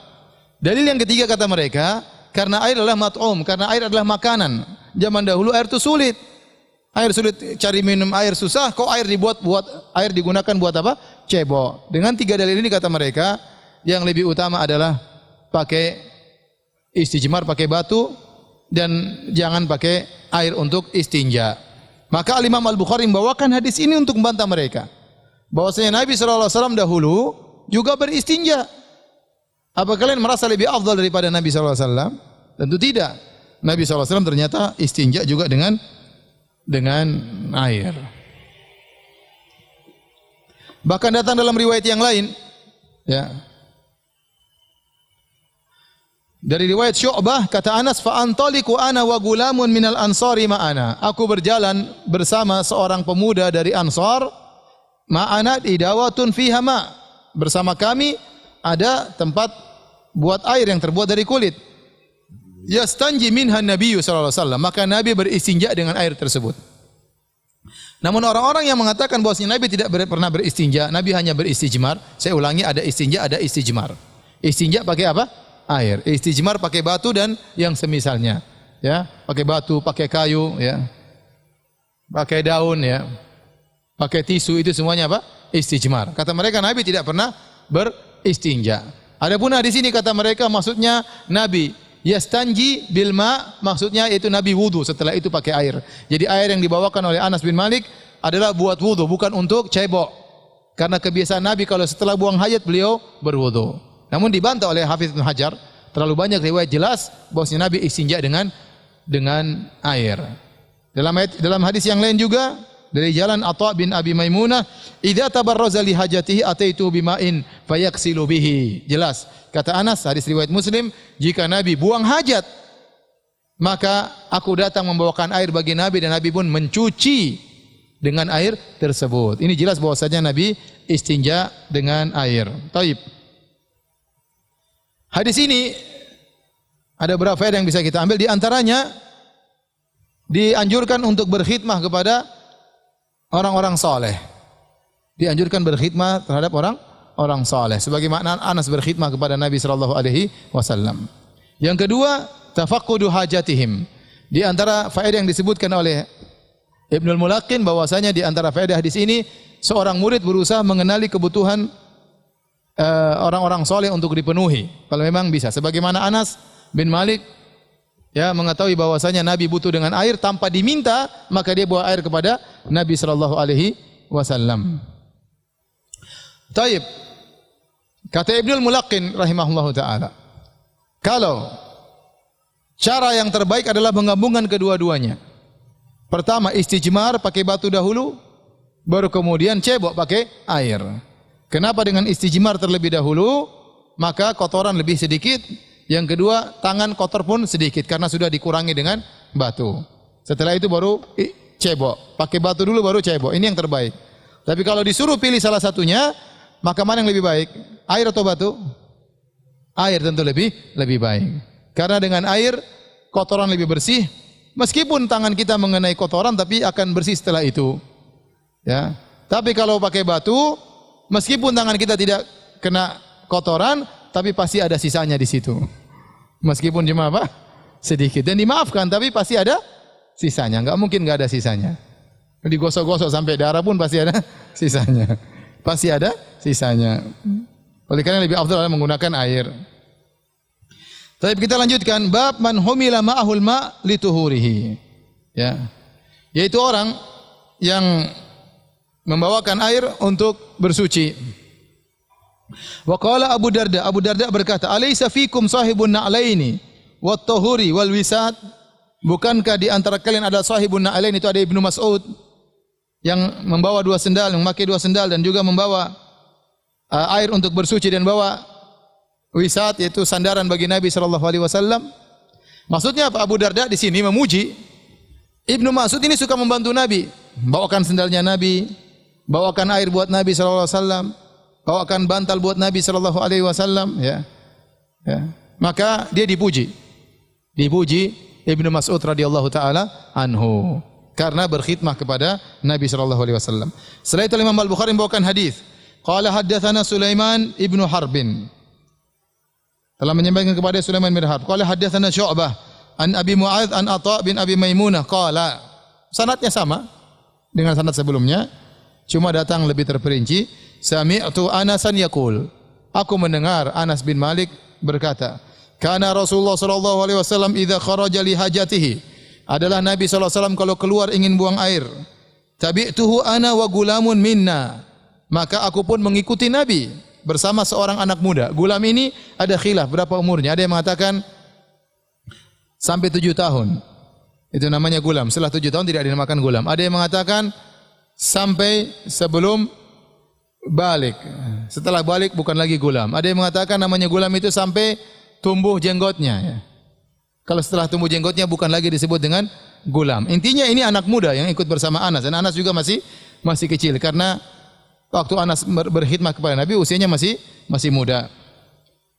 Dalil yang ketiga kata mereka, karena air adalah mat'um, karena air adalah makanan. Zaman dahulu air itu sulit. Air sulit, cari minum air susah, kok air air digunakan buat apa? Cebok. Dengan 3 dalil ini kata mereka, yang lebih utama adalah pakai istijmar, pakai batu, dan jangan pakai air untuk istinja. Maka Imam Al-Bukhari membawakan hadis ini untuk membantah mereka. Bahwasanya Nabi SAW dahulu juga beristinja. Apa kalian merasa lebih afdal daripada Nabi SAW? Tentu tidak. Nabi SAW ternyata istinja juga dengan air. Bahkan datang dalam riwayat yang lain, ya. Dari riwayat Syu'bah kata Anas, fa antaliqu ana wa gulamun minal ansari ma'ana. Aku berjalan bersama seorang pemuda dari Ansar, ma'ana idawatun fiha ma. Bersama kami ada tempat buat air yang terbuat dari kulit. Yastanji minha Nabi sallallahu alaihi wasallam, maka Nabi beristinja dengan air tersebut. Namun orang-orang yang mengatakan bahwasanya Nabi tidak pernah beristinja, Nabi hanya beristijmar. Saya ulangi, ada istinja, ada istijmar. Istinja pakai apa? Air. Istijmar pakai batu dan yang semisalnya. Ya, pakai batu, pakai kayu, ya. Pakai daun, ya. Pakai tisu, itu semuanya apa? Istijmar. Kata mereka Nabi tidak pernah beristinja. Adapun di sini kata mereka maksudnya Nabi yastanji bilma, maksudnya yaitu Nabi wudu, setelah itu pakai air. Jadi air yang dibawakan oleh Anas bin Malik adalah buat wudu, bukan untuk cebok. Karena kebiasaan Nabi kalau setelah buang hajat beliau berwudu. Namun dibantah oleh Hafidz Ibnu Hajar, terlalu banyak riwayat jelas bahwasanya Nabi istinja dengan air. Dalam hadis yang lain juga dari jalan Atha bin Abi Maimunah, idza tabarraza li hajatihi ataitu bima'in fayaksilu bihi. Jelas kata Anas, hadis riwayat Muslim, jika Nabi buang hajat maka aku datang membawakan air bagi Nabi dan Nabi pun mencuci dengan air tersebut. Ini jelas bahwasanya Nabi istinja dengan air. Taib. Hadis ini ada beberapa faedah yang bisa kita ambil, di antaranya dianjurkan untuk berkhidmah kepada orang-orang saleh. Dianjurkan berkhidmah terhadap orang saleh, sebagaimana Anas berkhidmah kepada Nabi sallallahu alaihi wasallam. Yang kedua, tafaqqudu hajatihim. Di antara faedah yang disebutkan oleh Ibnul Mulaqin bahwasanya di antara faedah hadis ini seorang murid berusaha mengenali kebutuhan orang-orang saleh untuk dipenuhi kalau memang bisa. Sebagaimana Anas bin Malik ya mengetahui bahwasanya Nabi butuh dengan air tanpa diminta, maka dia bawa air kepada Nabi sallallahu alaihi wasallam. Taib. Kata Ibnul Mulaqin rahimahullahu taala, kalau cara yang terbaik adalah menggabungkan kedua-duanya. Pertama istijmar pakai batu dahulu, baru kemudian cebok pakai air. Kenapa dengan istijmar terlebih dahulu? Maka kotoran lebih sedikit. Yang kedua, tangan kotor pun sedikit karena sudah dikurangi dengan batu. Setelah itu baru cebok. Pakai batu dulu baru cebok. Ini yang terbaik. Tapi kalau disuruh pilih salah satunya, maka mana yang lebih baik? Air atau batu? Air tentu lebih baik. Karena dengan air kotoran lebih bersih. Meskipun tangan kita mengenai kotoran tapi akan bersih setelah itu. Ya. Tapi kalau pakai batu, meskipun tangan kita tidak kena kotoran, tapi pasti ada sisanya di situ. Meskipun cuma apa? Sedikit. Dan dimaafkan, tapi pasti ada sisanya. Enggak mungkin enggak ada sisanya. Digosok-gosok sampai darah pun pasti ada sisanya. Pasti ada sisanya. Oleh karena lebih afdal adalah menggunakan air. Tapi kita lanjutkan, bab man humila ma'ahul ma' lituhurihi. Ya. Yaitu orang yang membawakan air untuk bersuci. Wa qala Abu Darda berkata, "Alaysa fikum sahibun na'laini wat tahuri wal wisat?" Bukankah di antara kalian ada sahibun na'lain, itu ada Ibnu Mas'ud yang membawa 2 sendal, yang memakai 2 sendal dan juga membawa air untuk bersuci dan bawa wisat, yaitu sandaran bagi Nabi sallallahu alaihi wasallam. Maksudnya apa? Abu Darda di sini memuji Ibnu Mas'ud ini suka membantu Nabi, bawakan sendalnya Nabi, bawakan air buat Nabi sallallahu alaihi wasallam, bawakan bantal buat Nabi sallallahu alaihi wasallam, ya. Maka dia dipuji Ibnu Mas'ud radhiyallahu taala anhu karena berkhidmah kepada Nabi sallallahu alaihi wasallam. Setelah itu Imam Al-Bukhari membawakan hadis, qala haddatsana Sulaiman ibnu Harbin, telah menyampaikan kepada Sulaiman bin Harb, qala haddatsana Syu'bah an Abi Mu'adz an Atha bin Abi Maimunah qala, sanadnya sama dengan sanad sebelumnya, cuma datang lebih terperinci. Sami'tu Anasan yaqul, aku mendengar Anas bin Malik berkata, kana Rasulullah sallallahu alaihi wasallam idza kharaja li hajatihi, adalah Nabi sallallahu alaihi wasallam kalau keluar ingin buang air, tabi'tuhu ana wa gulamun minna, maka aku pun mengikuti Nabi bersama seorang anak muda. Gulam ini ada khilaf berapa umurnya. Ada yang mengatakan sampai 7 tahun. Itu namanya gulam. Setelah 7 tahun tidak dinamakan gulam. Ada yang mengatakan sampai sebelum balik. Setelah balik bukan lagi gulam. Ada yang mengatakan namanya gulam itu sampai tumbuh jenggotnya. Ya. Kalau setelah tumbuh jenggotnya bukan lagi disebut dengan gulam. Intinya ini anak muda yang ikut bersama Anas. Dan Anas juga masih kecil. Karena waktu Anas berkhidmat kepada Nabi usianya masih muda.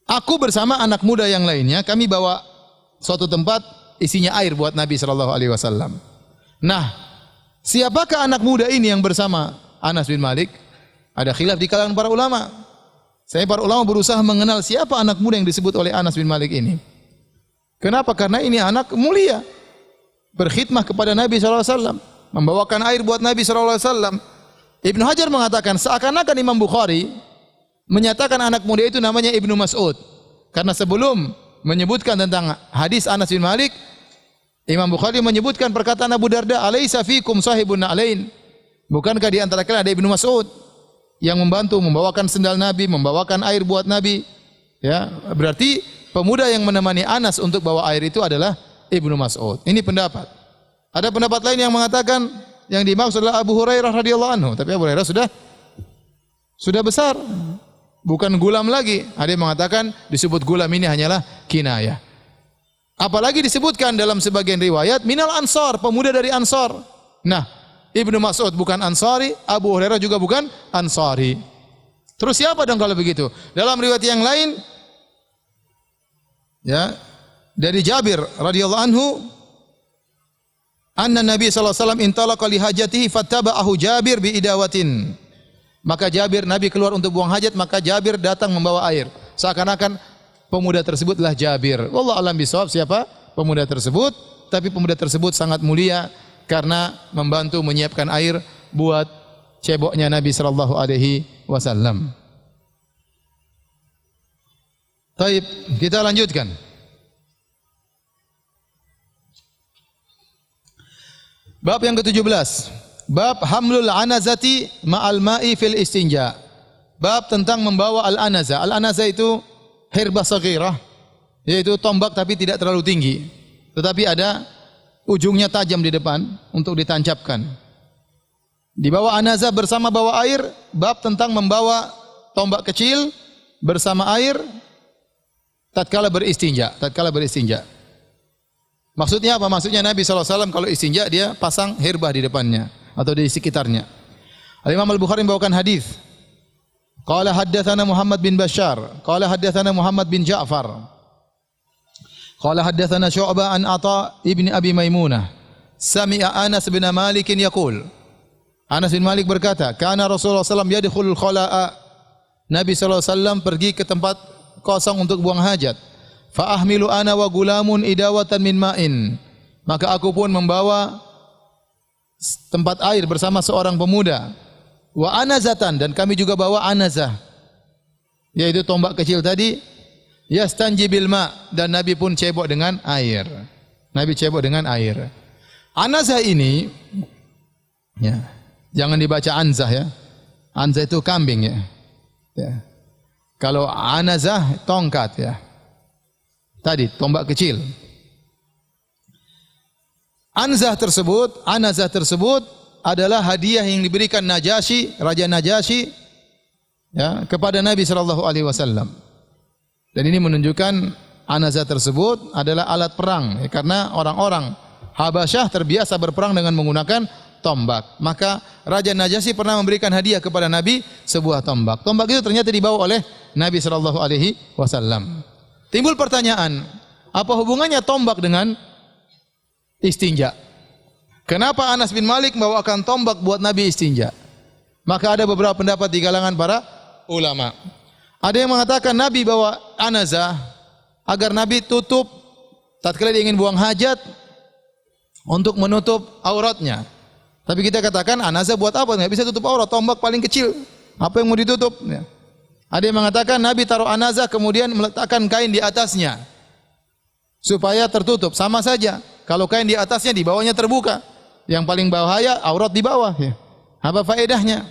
Aku bersama anak muda yang lainnya, kami bawa suatu tempat isinya air buat Nabi sallallahu alaihi wasallam. Nah, siapakah anak muda ini yang bersama Anas bin Malik? Ada khilaf di kalangan para ulama. Para ulama berusaha mengenal siapa anak muda yang disebut oleh Anas bin Malik ini. Kenapa? Karena ini anak mulia, berkhidmah kepada Nabi sallallahu alaihi wasallam, membawakan air buat Nabi sallallahu alaihi wasallam. Ibnu Hajar mengatakan seakan-akan Imam Bukhari menyatakan anak muda itu namanya Ibnu Mas'ud. Karena sebelum menyebutkan tentang hadis Anas bin Malik, Imam Bukhari menyebutkan perkataan Abu Darda, "Alaisa fikum sahibun na'lain?" Bukankah di antara kalian ada Ibnu Mas'ud yang membantu membawakan sendal Nabi, membawakan air buat Nabi? Ya, berarti pemuda yang menemani Anas untuk bawa air itu adalah Ibnu Mas'ud. Ini pendapat. Ada pendapat lain yang mengatakan yang dimaksud adalah Abu Hurairah radhiyallahu anhu, tapi Abu Hurairah sudah besar, bukan gulam lagi. Ada yang mengatakan disebut gulam ini hanyalah kinayah. Apalagi disebutkan dalam sebagian riwayat minal ansar, pemuda dari Ansar. Nah, Ibnu Mas'ud bukan Ansari, Abu Hurairah juga bukan Ansari. Terus siapa dong kalau begitu? Dalam riwayat yang lain, ya, dari Jabir radhiyallahu anhu, anna Nabi sallallahu alaihi wasallam intalaqa li hajatihi fattaba'ahu Jabir bi idawatin. Maka Nabi keluar untuk buang hajat, maka Jabir datang membawa air. Seakan-akan pemuda tersebut adalah Jabir. Wallahu a'lam bishawab siapa pemuda tersebut, tapi pemuda tersebut sangat mulia karena membantu menyiapkan air buat ceboknya Nabi sallallahu alaihi wasallam. Baik, kita lanjutkan. Bab yang ke-17. Bab hamlul anazati ma'al ma'i fil istinja. Bab tentang membawa al-anaza. Al-anaza itu hirbah saghirah, yaitu tombak tapi tidak terlalu tinggi, tetapi ada ujungnya tajam di depan untuk ditancapkan. Dibawa anaza bersama bawa air. Bab tentang membawa tombak kecil bersama air tatkala beristinja. Maksudnya apa? Maksudnya Nabi SAW kalau istinja dia pasang hirbah di depannya atau di sekitarnya. Al-Imam Al-Bukhari membawakan hadis. Qala haddatsana Muhammad bin Bashar, qala haddatsana Muhammad bin Ja'far. Qala haddatsana Syu'bah an Atha ibni Abi Maimunah. Sami'a Anas bin Malik yaqul. Anas bin Malik berkata, kana Rasulullah SAW yadkhulul khala'a. Nabi SAW pergi ke tempat kosong untuk buang hajat. Fa ahmilu ana wa gulamun idawatan min ma'in. Maka aku pun membawa tempat air bersama seorang pemuda. Wa anazatan, dan kami juga bawa anazah, yaitu tombak kecil tadi. Yastanji bil ma, dan Nabi pun cebok dengan air. Anazah ini, ya, jangan dibaca anzah ya. Anzah itu kambing ya. Kalau anazah tongkat ya. Tadi tombak kecil. Anazah tersebut adalah hadiah yang diberikan Najasyi, Raja Najasyi, ya, kepada Nabi sallallahu alaihi wasallam. Dan ini menunjukkan anazah tersebut adalah alat perang, ya, karena orang-orang Habasyah terbiasa berperang dengan menggunakan tombak. Maka Raja Najasyi pernah memberikan hadiah kepada Nabi sebuah tombak. Tombak itu ternyata dibawa oleh Nabi sallallahu alaihi wasallam. Timbul pertanyaan, apa hubungannya tombak dengan istinja? Kenapa Anas bin Malik membawakan tombak buat Nabi istinja? Maka ada beberapa pendapat di kalangan para ulama. Ada yang mengatakan Nabi bawa anazah agar Nabi tutup tatkala dia ingin buang hajat, untuk menutup auratnya. Tapi kita katakan anazah buat apa? Enggak bisa tutup aurat, tombak paling kecil. Apa yang mau ditutup? Ya. Ada yang mengatakan Nabi taruh anazah kemudian meletakkan kain di atasnya supaya tertutup. Sama saja. Kalau kain di atasnya, di bawahnya terbuka. Yang paling bahaya aurat di bawah. Ya. Apa faedahnya?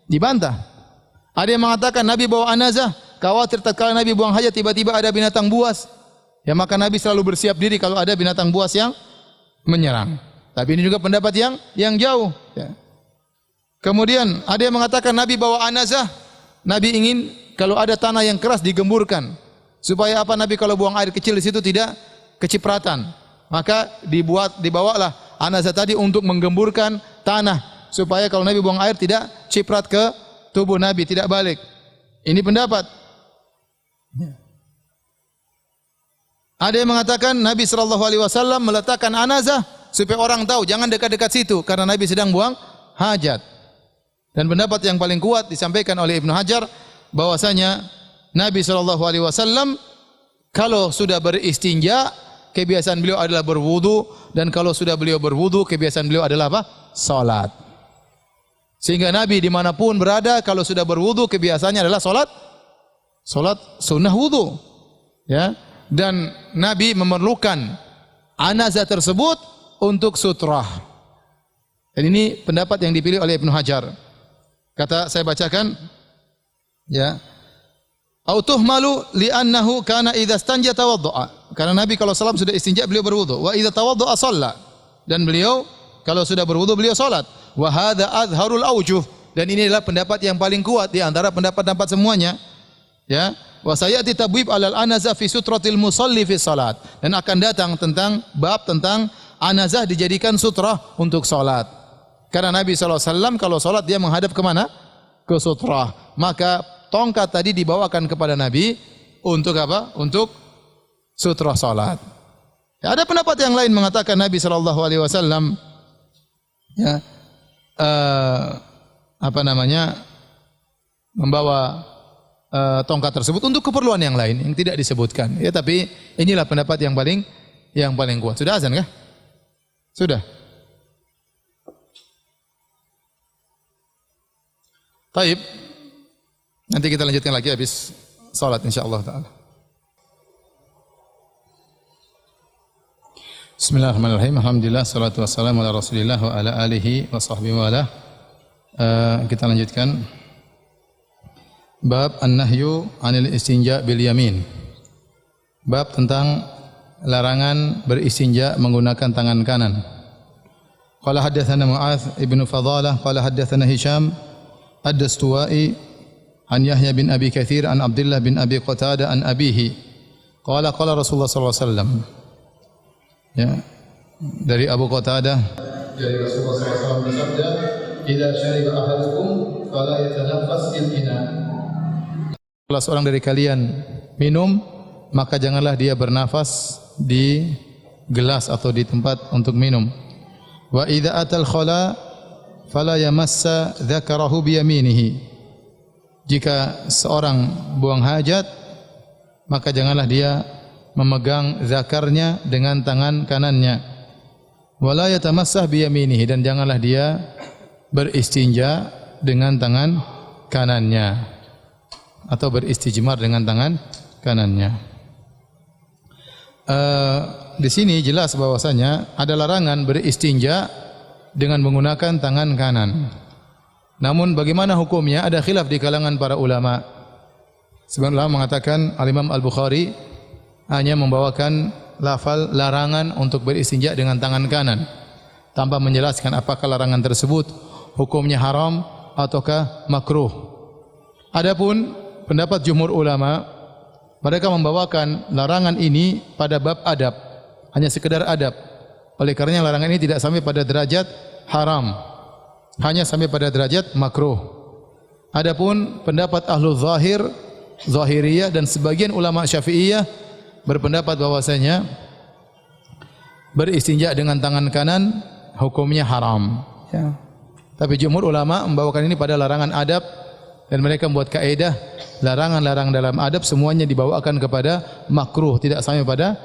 Dibantah. Ada yang mengatakan Nabi bawa anazah, khawatir tatkala Nabi buang hajat tiba-tiba ada binatang buas. Ya maka Nabi selalu bersiap diri kalau ada binatang buas yang menyerang. Tapi ini juga pendapat yang jauh. Ya. Kemudian ada yang mengatakan Nabi bawa anazah, Nabi ingin kalau ada tanah yang keras digemburkan supaya apa? Nabi kalau buang air kecil di situ tidak kecipratan. Maka dibawalah anazah tadi untuk menggemburkan tanah supaya kalau Nabi buang air tidak ciprat ke tubuh Nabi, tidak balik. Ini pendapat. Ada yang mengatakan Nabi SAW meletakkan anazah supaya orang tahu jangan dekat-dekat situ karena Nabi sedang buang hajat. Dan pendapat yang paling kuat disampaikan oleh Ibnu Hajar bahwasanya Nabi SAW kalau sudah beristinja kebiasaan beliau adalah berwudu, dan kalau sudah beliau berwudu kebiasaan beliau adalah apa? Salat. Sehingga Nabi dimanapun berada kalau sudah berwudu kebiasaannya adalah salat sunnah wudu. Ya. Dan Nabi memerlukan anazah tersebut untuk sutrah. Dan ini pendapat yang dipilih oleh Ibnu Hajar. Kata saya bacakan, ya. Au tuhmalu li'annahu kana idza stanja tawaddaa. Karena Nabi kalau salam sudah istinja beliau berwudu. Wa idza tawaddaa shalla. Dan beliau kalau sudah berwudu beliau salat. Wa hadza azharul aujuh. Dan ini adalah pendapat yang paling kuat di antara pendapat-pendapat semuanya. Ya. Wa sayati tabwib alal anazah fi sutratil musalli fi salat. Dan akan datang tentang bab tentang anazah dijadikan sutrah untuk salat. Karena Nabi SAW kalau salat dia menghadap ke mana? Ke sutrah. Maka tongkat tadi dibawakan kepada Nabi untuk apa? Untuk sutrah salat. Ya, ada pendapat yang lain mengatakan Nabi SAW ya membawa tongkat tersebut untuk keperluan yang lain yang tidak disebutkan. Ya, tapi inilah pendapat yang paling kuat. Sudah azan kah? Sudah. Taib. Nanti kita lanjutkan lagi habis salat insyaallah taala. Bismillahirrahmanirrahim. Alhamdulillah salatu wassalamu ala Rasulillah wa ala alihi wa sahbihi wa ala. Kita lanjutkan bab an-nahyu 'anil istinja bil yamin. Bab tentang larangan beristinja menggunakan tangan kanan. Qala haddatsana Mu'adz ibnu Fadalah qala haddatsana Hisham ad-Dastuwai an Yahya bin Abi Katsir an Abdullah bin Abi Qatadah an abihi qala qala Rasulullah sallallahu alaihi wasallam. Ya, dari Abu Qatadah dari Rasulullah sallallahu alaihi wasallam bersabda, "Idza syariba ahadukum fala yatanaffas fil ina." Kalau seorang dari kalian minum, maka janganlah dia bernafas di gelas atau di tempat untuk minum. Wa idza atal khala fala yamassa dzakarahu bi yaminihi. Jika seorang buang hajat, maka janganlah dia memegang zakarnya dengan tangan kanannya. Wala yatamassah bi yaminihi, dan janganlah dia beristinja dengan tangan kanannya atau beristijmar dengan tangan kanannya. Di sini jelas bahwasanya ada larangan beristinja dengan menggunakan tangan kanan. Namun bagaimana hukumnya? Ada khilaf di kalangan para ulama. Sebagian ulama mengatakan Al-Imam Al-Bukhari hanya membawakan lafal larangan untuk beristinja dengan tangan kanan tanpa menjelaskan apakah larangan tersebut hukumnya haram ataukah makruh. Adapun pendapat jumhur ulama, mereka membawakan larangan ini pada bab adab, hanya sekedar adab. Oleh karenanya larangan ini tidak sampai pada derajat haram, hanya sampai pada derajat makruh. Adapun pendapat ahlu zahir, zahiriyah dan sebagian ulama syafi'iyah berpendapat bahwasanya beristinja dengan tangan kanan hukumnya haram. Ya. Tapi jumhur ulama membawakan ini pada larangan adab, dan mereka membuat kaidah larangan-larangan dalam adab semuanya dibawakan kepada makruh, tidak sampai pada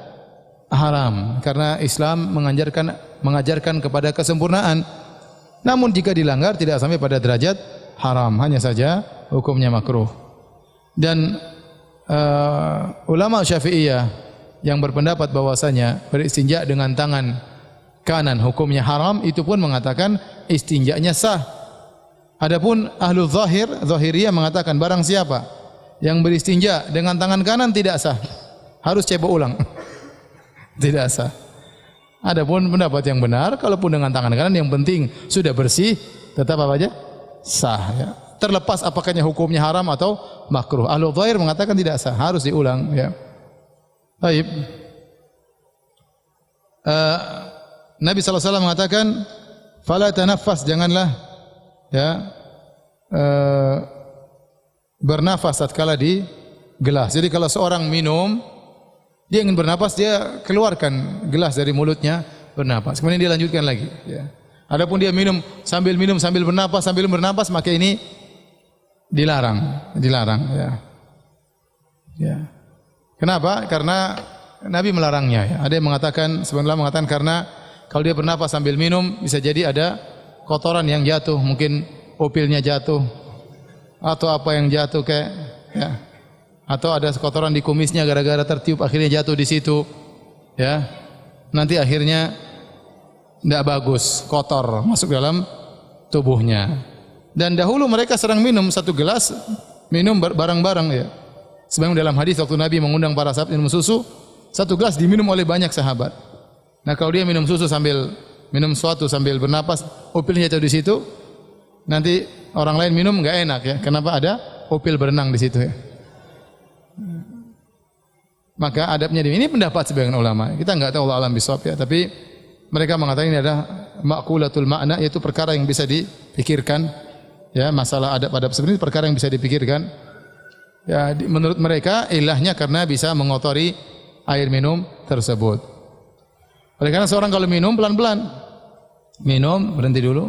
haram karena Islam mengajarkan kepada kesempurnaan. Namun jika dilanggar tidak sampai pada derajat haram, hanya saja hukumnya makruh. Dan ulama Syafi'iyah yang berpendapat bahwasanya beristinja dengan tangan kanan hukumnya haram, itu pun mengatakan istinjanya sah. Adapun ahlu zahiriyah mengatakan barang siapa yang beristinja dengan tangan kanan tidak sah, harus cebok ulang. Tidak sah. Adapun pendapat yang benar, kalaupun dengan tangan kanan yang penting sudah bersih, tetap apa aja? Sah ya. Terlepas apakahnya hukumnya haram atau makruh. Ahlu zahir mengatakan tidak sah, harus diulang ya. Baik. Nabi SAW mengatakan, "Fala tanaffas, janganlah ya bernafas tatkala di gelas." Jadi kalau seorang minum, dia ingin bernapas, dia keluarkan gelas dari mulutnya, bernapas. Kemudian dia lanjutkan lagi. Ya. Adapun dia minum sambil bernapas, maka ini dilarang. Ya. Ya. Kenapa? Karena Nabi melarangnya. Ya. Ada yang mengatakan, sebenarnya mengatakan karena kalau dia bernapas sambil minum, bisa jadi ada kotoran yang jatuh, mungkin pupilnya jatuh, atau apa yang jatuh kayak, ya. Atau ada kotoran di kumisnya gara-gara tertiup akhirnya jatuh di situ, ya. Nanti akhirnya tidak bagus, kotor masuk dalam tubuhnya. Dan dahulu mereka sering minum satu gelas, minum bareng-bareng ya. Sebagaimana dalam hadis waktu Nabi mengundang para sahabat minum susu, satu gelas diminum oleh banyak sahabat. Nah, kalau dia minum susu sambil minum sesuatu sambil bernapas, upilnya jatuh di situ, nanti orang lain minum enggak enak ya. Kenapa ada upil berenang di situ ya? Maka adabnya ini pendapat sebagian ulama. Kita enggak tahu Allah alam bisawab ya, tapi mereka mengatakan ini adalah maqulatul makna, yaitu perkara yang bisa dipikirkan. Ya, masalah adab-adab seperti ini perkara yang bisa dipikirkan. Ya, menurut mereka ilahnya karena bisa mengotori air minum tersebut. Oleh karena seorang kalau minum pelan-pelan, minum berhenti dulu,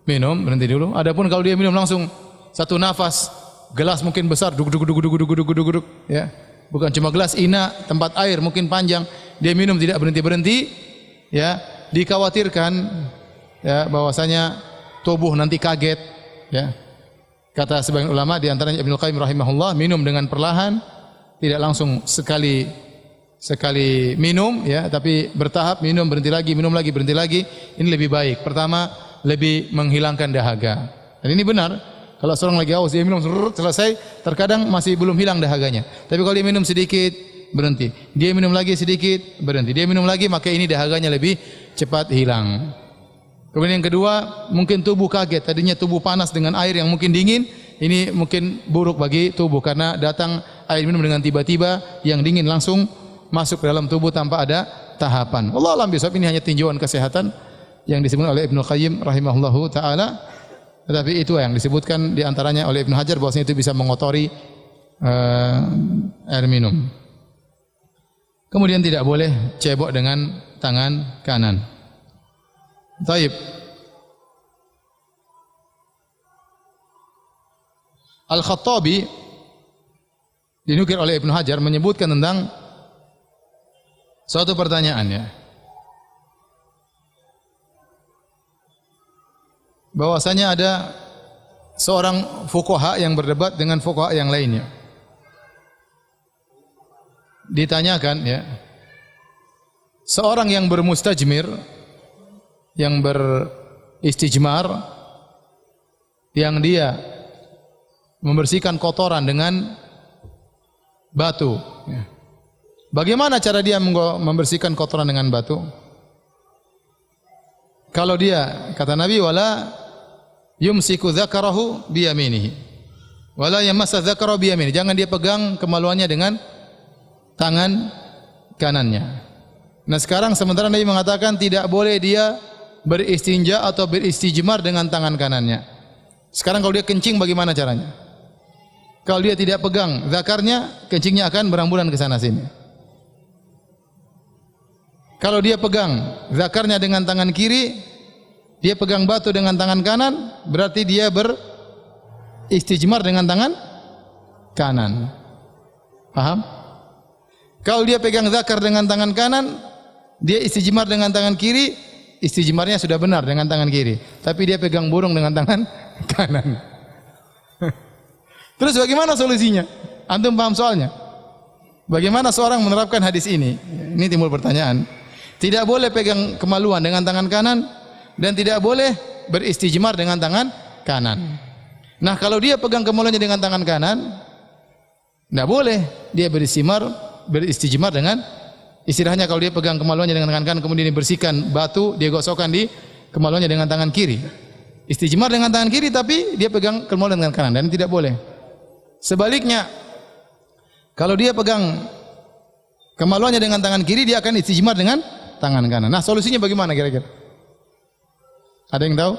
minum berhenti dulu. Adapun kalau dia minum langsung satu nafas, gelas mungkin besar, duk, ya. Bukan cuma gelas, ina, tempat air mungkin panjang, dia minum tidak berhenti-berhenti, ya. Dikhawatirkan ya bahwasanya tubuh nanti kaget, ya. Kata sebagian ulama di antaranya Ibnu Qayyim rahimahullah, minum dengan perlahan, tidak langsung sekali minum ya, tapi bertahap, minum berhenti lagi, berhenti lagi. Ini lebih baik. Pertama, lebih menghilangkan dahaga. Dan ini benar. Kalau seorang lagi haus, dia minum selesai, terkadang masih belum hilang dahaganya. Tapi kalau dia minum sedikit, berhenti. Dia minum lagi sedikit, berhenti. Dia minum lagi, maka ini dahaganya lebih cepat hilang. Kemudian yang kedua, mungkin tubuh kaget. Tadinya tubuh panas dengan air yang mungkin dingin, ini mungkin buruk bagi tubuh karena datang air minum dengan tiba-tiba yang dingin langsung masuk ke dalam tubuh tanpa ada tahapan. Wallahu a'lam bishawab, ini hanya tinjauan kesehatan yang disebutkan oleh Ibnu Qayyim rahimahullahu taala. Tetapi itu yang disebutkan di antaranya oleh Ibnu Hajar bahwasanya itu bisa mengotori air minum. Kemudian tidak boleh cebok dengan tangan kanan. Taib. Al-Khattabi dinukil oleh Ibnu Hajar menyebutkan tentang suatu pertanyaan ya. Bahwasanya ada seorang fuqaha yang berdebat dengan fuqaha yang lainnya. Ditanyakan ya, seorang yang bermustajmir, yang beristijmar, yang dia membersihkan kotoran dengan batu ya. Bagaimana cara dia membersihkan kotoran dengan batu? Kalau dia, kata Nabi, wala yumsiku dzakarahu biyaminihi wala yamassa dzakarahu biyaminihi, jangan dia pegang kemaluannya dengan tangan kanannya. Nah, sekarang sementara Nabi mengatakan tidak boleh dia beristinja atau beristijmar dengan tangan kanannya. Sekarang kalau dia kencing bagaimana caranya? Kalau dia tidak pegang zakarnya, kencingnya akan berambulan ke sana sini. Kalau dia pegang zakarnya dengan tangan kiri, dia pegang batu dengan tangan kanan, berarti dia beristijmar dengan tangan kanan. Paham? Kalau dia pegang zakar dengan tangan kanan, Dia istijmar dengan tangan kiri, istijmarnya sudah benar dengan tangan kiri, tapi dia pegang burung dengan tangan kanan. Terus bagaimana solusinya? Antum paham soalnya? Bagaimana seorang menerapkan hadis ini? Ini timbul pertanyaan. Tidak boleh pegang kemaluan dengan tangan kanan dan tidak boleh beristijmar dengan tangan kanan. Nah, kalau dia pegang kemaluannya dengan tangan kanan, tidak boleh dia beristijmar dengan, istilahnya kalau dia pegang kemaluannya dengan tangan kanan kemudian dibersihkan batu, dia gosokkan di kemaluannya dengan tangan kiri. Istijmar dengan tangan kiri tapi dia pegang kemaluan dengan kanan, dan tidak boleh. Sebaliknya, kalau dia pegang kemaluannya dengan tangan kiri, dia akan istijmar dengan tangan kanan. Nah, solusinya bagaimana kira-kira? Ada yang tahu?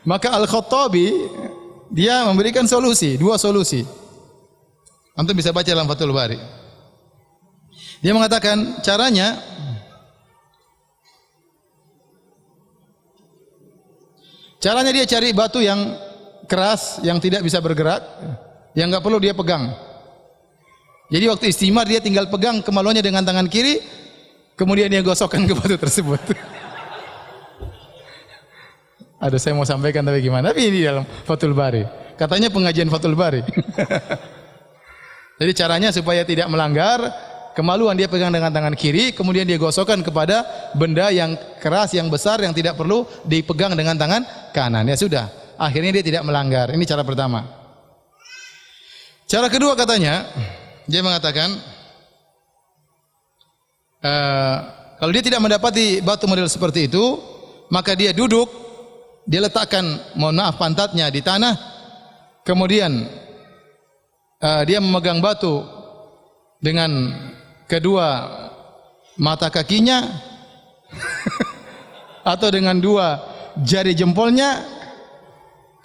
Maka Al-Khattabi dia memberikan solusi, dua solusi. Antum bisa baca dalam Fathul Bari. Dia mengatakan caranya dia cari batu yang keras, yang tidak bisa bergerak, yang enggak perlu dia pegang. Jadi waktu istimar dia tinggal pegang kemaluannya dengan tangan kiri, kemudian dia gosokkan ke batu tersebut. Aduh, saya mau sampaikan tapi gimana? Tapi ini dalam Fathul Bari. Katanya pengajian Fathul Bari. Jadi caranya supaya tidak melanggar, kemaluan dia pegang dengan tangan kiri, kemudian dia gosokkan kepada benda yang keras, yang besar, yang tidak perlu dipegang dengan tangan kanan. Ya sudah, akhirnya dia tidak melanggar. Ini cara pertama. Cara kedua katanya, dia mengatakan, kalau dia tidak mendapati batu model seperti itu, maka dia duduk, dia letakkan, mohon maaf, pantatnya di tanah, kemudian dia memegang batu dengan kedua mata kakinya atau dengan dua jari jempolnya,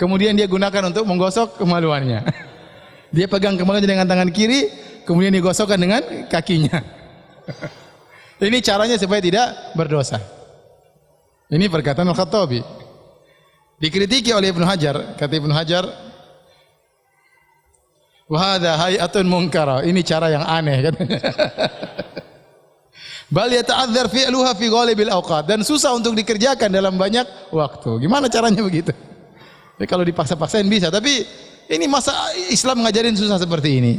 kemudian dia gunakan untuk menggosok kemaluannya. Dia pegang kemaluannya dengan tangan kiri, kemudian digosokkan dengan kakinya. Ini caranya supaya tidak berdosa. Ini perkataan Al-Khattabi. Dikritiki oleh Ibnu Hajar, kata Ibnu Hajar, wa hadza hay'atun munkara, ini cara yang aneh katanya. Bal yata'adzar fi'luha fi ghalibil awqat, dan susah untuk dikerjakan dalam banyak waktu. Gimana caranya begitu? Jadi kalau dipaksa-paksain bisa, tapi ini masa Islam ngajarin susah seperti ini.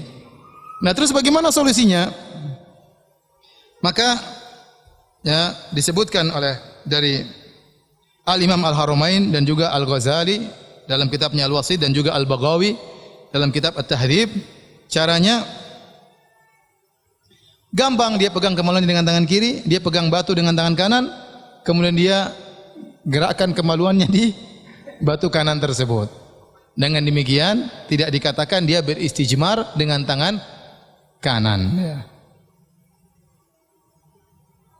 Nah, terus bagaimana solusinya? Maka ya disebutkan oleh dari Al-Imam Al-Haramain dan juga Al-Ghazali dalam kitabnya Al-Wasit dan juga Al-Baghawi dalam kitab At-Tahdhib, caranya gampang. Dia pegang kemaluannya dengan tangan kiri, dia pegang batu dengan tangan kanan, kemudian dia gerakkan kemaluannya di batu kanan tersebut. Dengan demikian tidak dikatakan dia beristijmar dengan tangan kanan. Ya.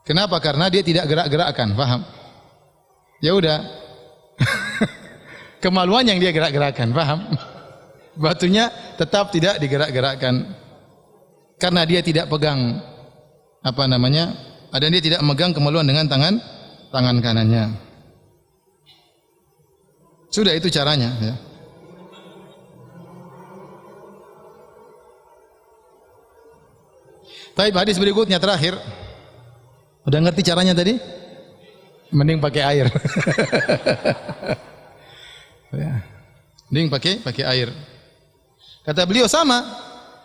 Kenapa? Karena dia tidak gerak-gerakkan, paham? Ya udah, kemaluan yang dia gerak-gerakkan, paham? Batunya tetap tidak digerak-gerakkan karena dia tidak pegang dan dia tidak memegang kemaluan dengan tangan kanannya. Sudah, itu caranya. Ya. Baik, hadis berikutnya terakhir. Udah ngerti caranya tadi? Mending pakai air. Mending pakai air. Kata beliau sama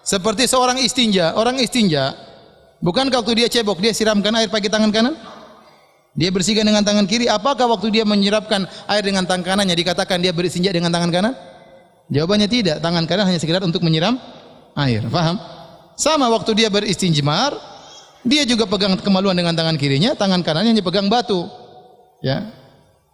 seperti seorang istinja. Orang istinja, bukankah waktu dia cebok dia siramkan air pakai tangan kanan? Dia bersihkan dengan tangan kiri. Apakah waktu dia menyirapkan air dengan tangan kanannya dikatakan dia beristinja dengan tangan kanan? Jawabannya tidak. Tangan kanan hanya sekedar untuk menyiram air. Paham? Sama waktu dia beristinjmar, dia juga pegang kemaluan dengan tangan kirinya, tangan kanannya hanya pegang batu. Ya,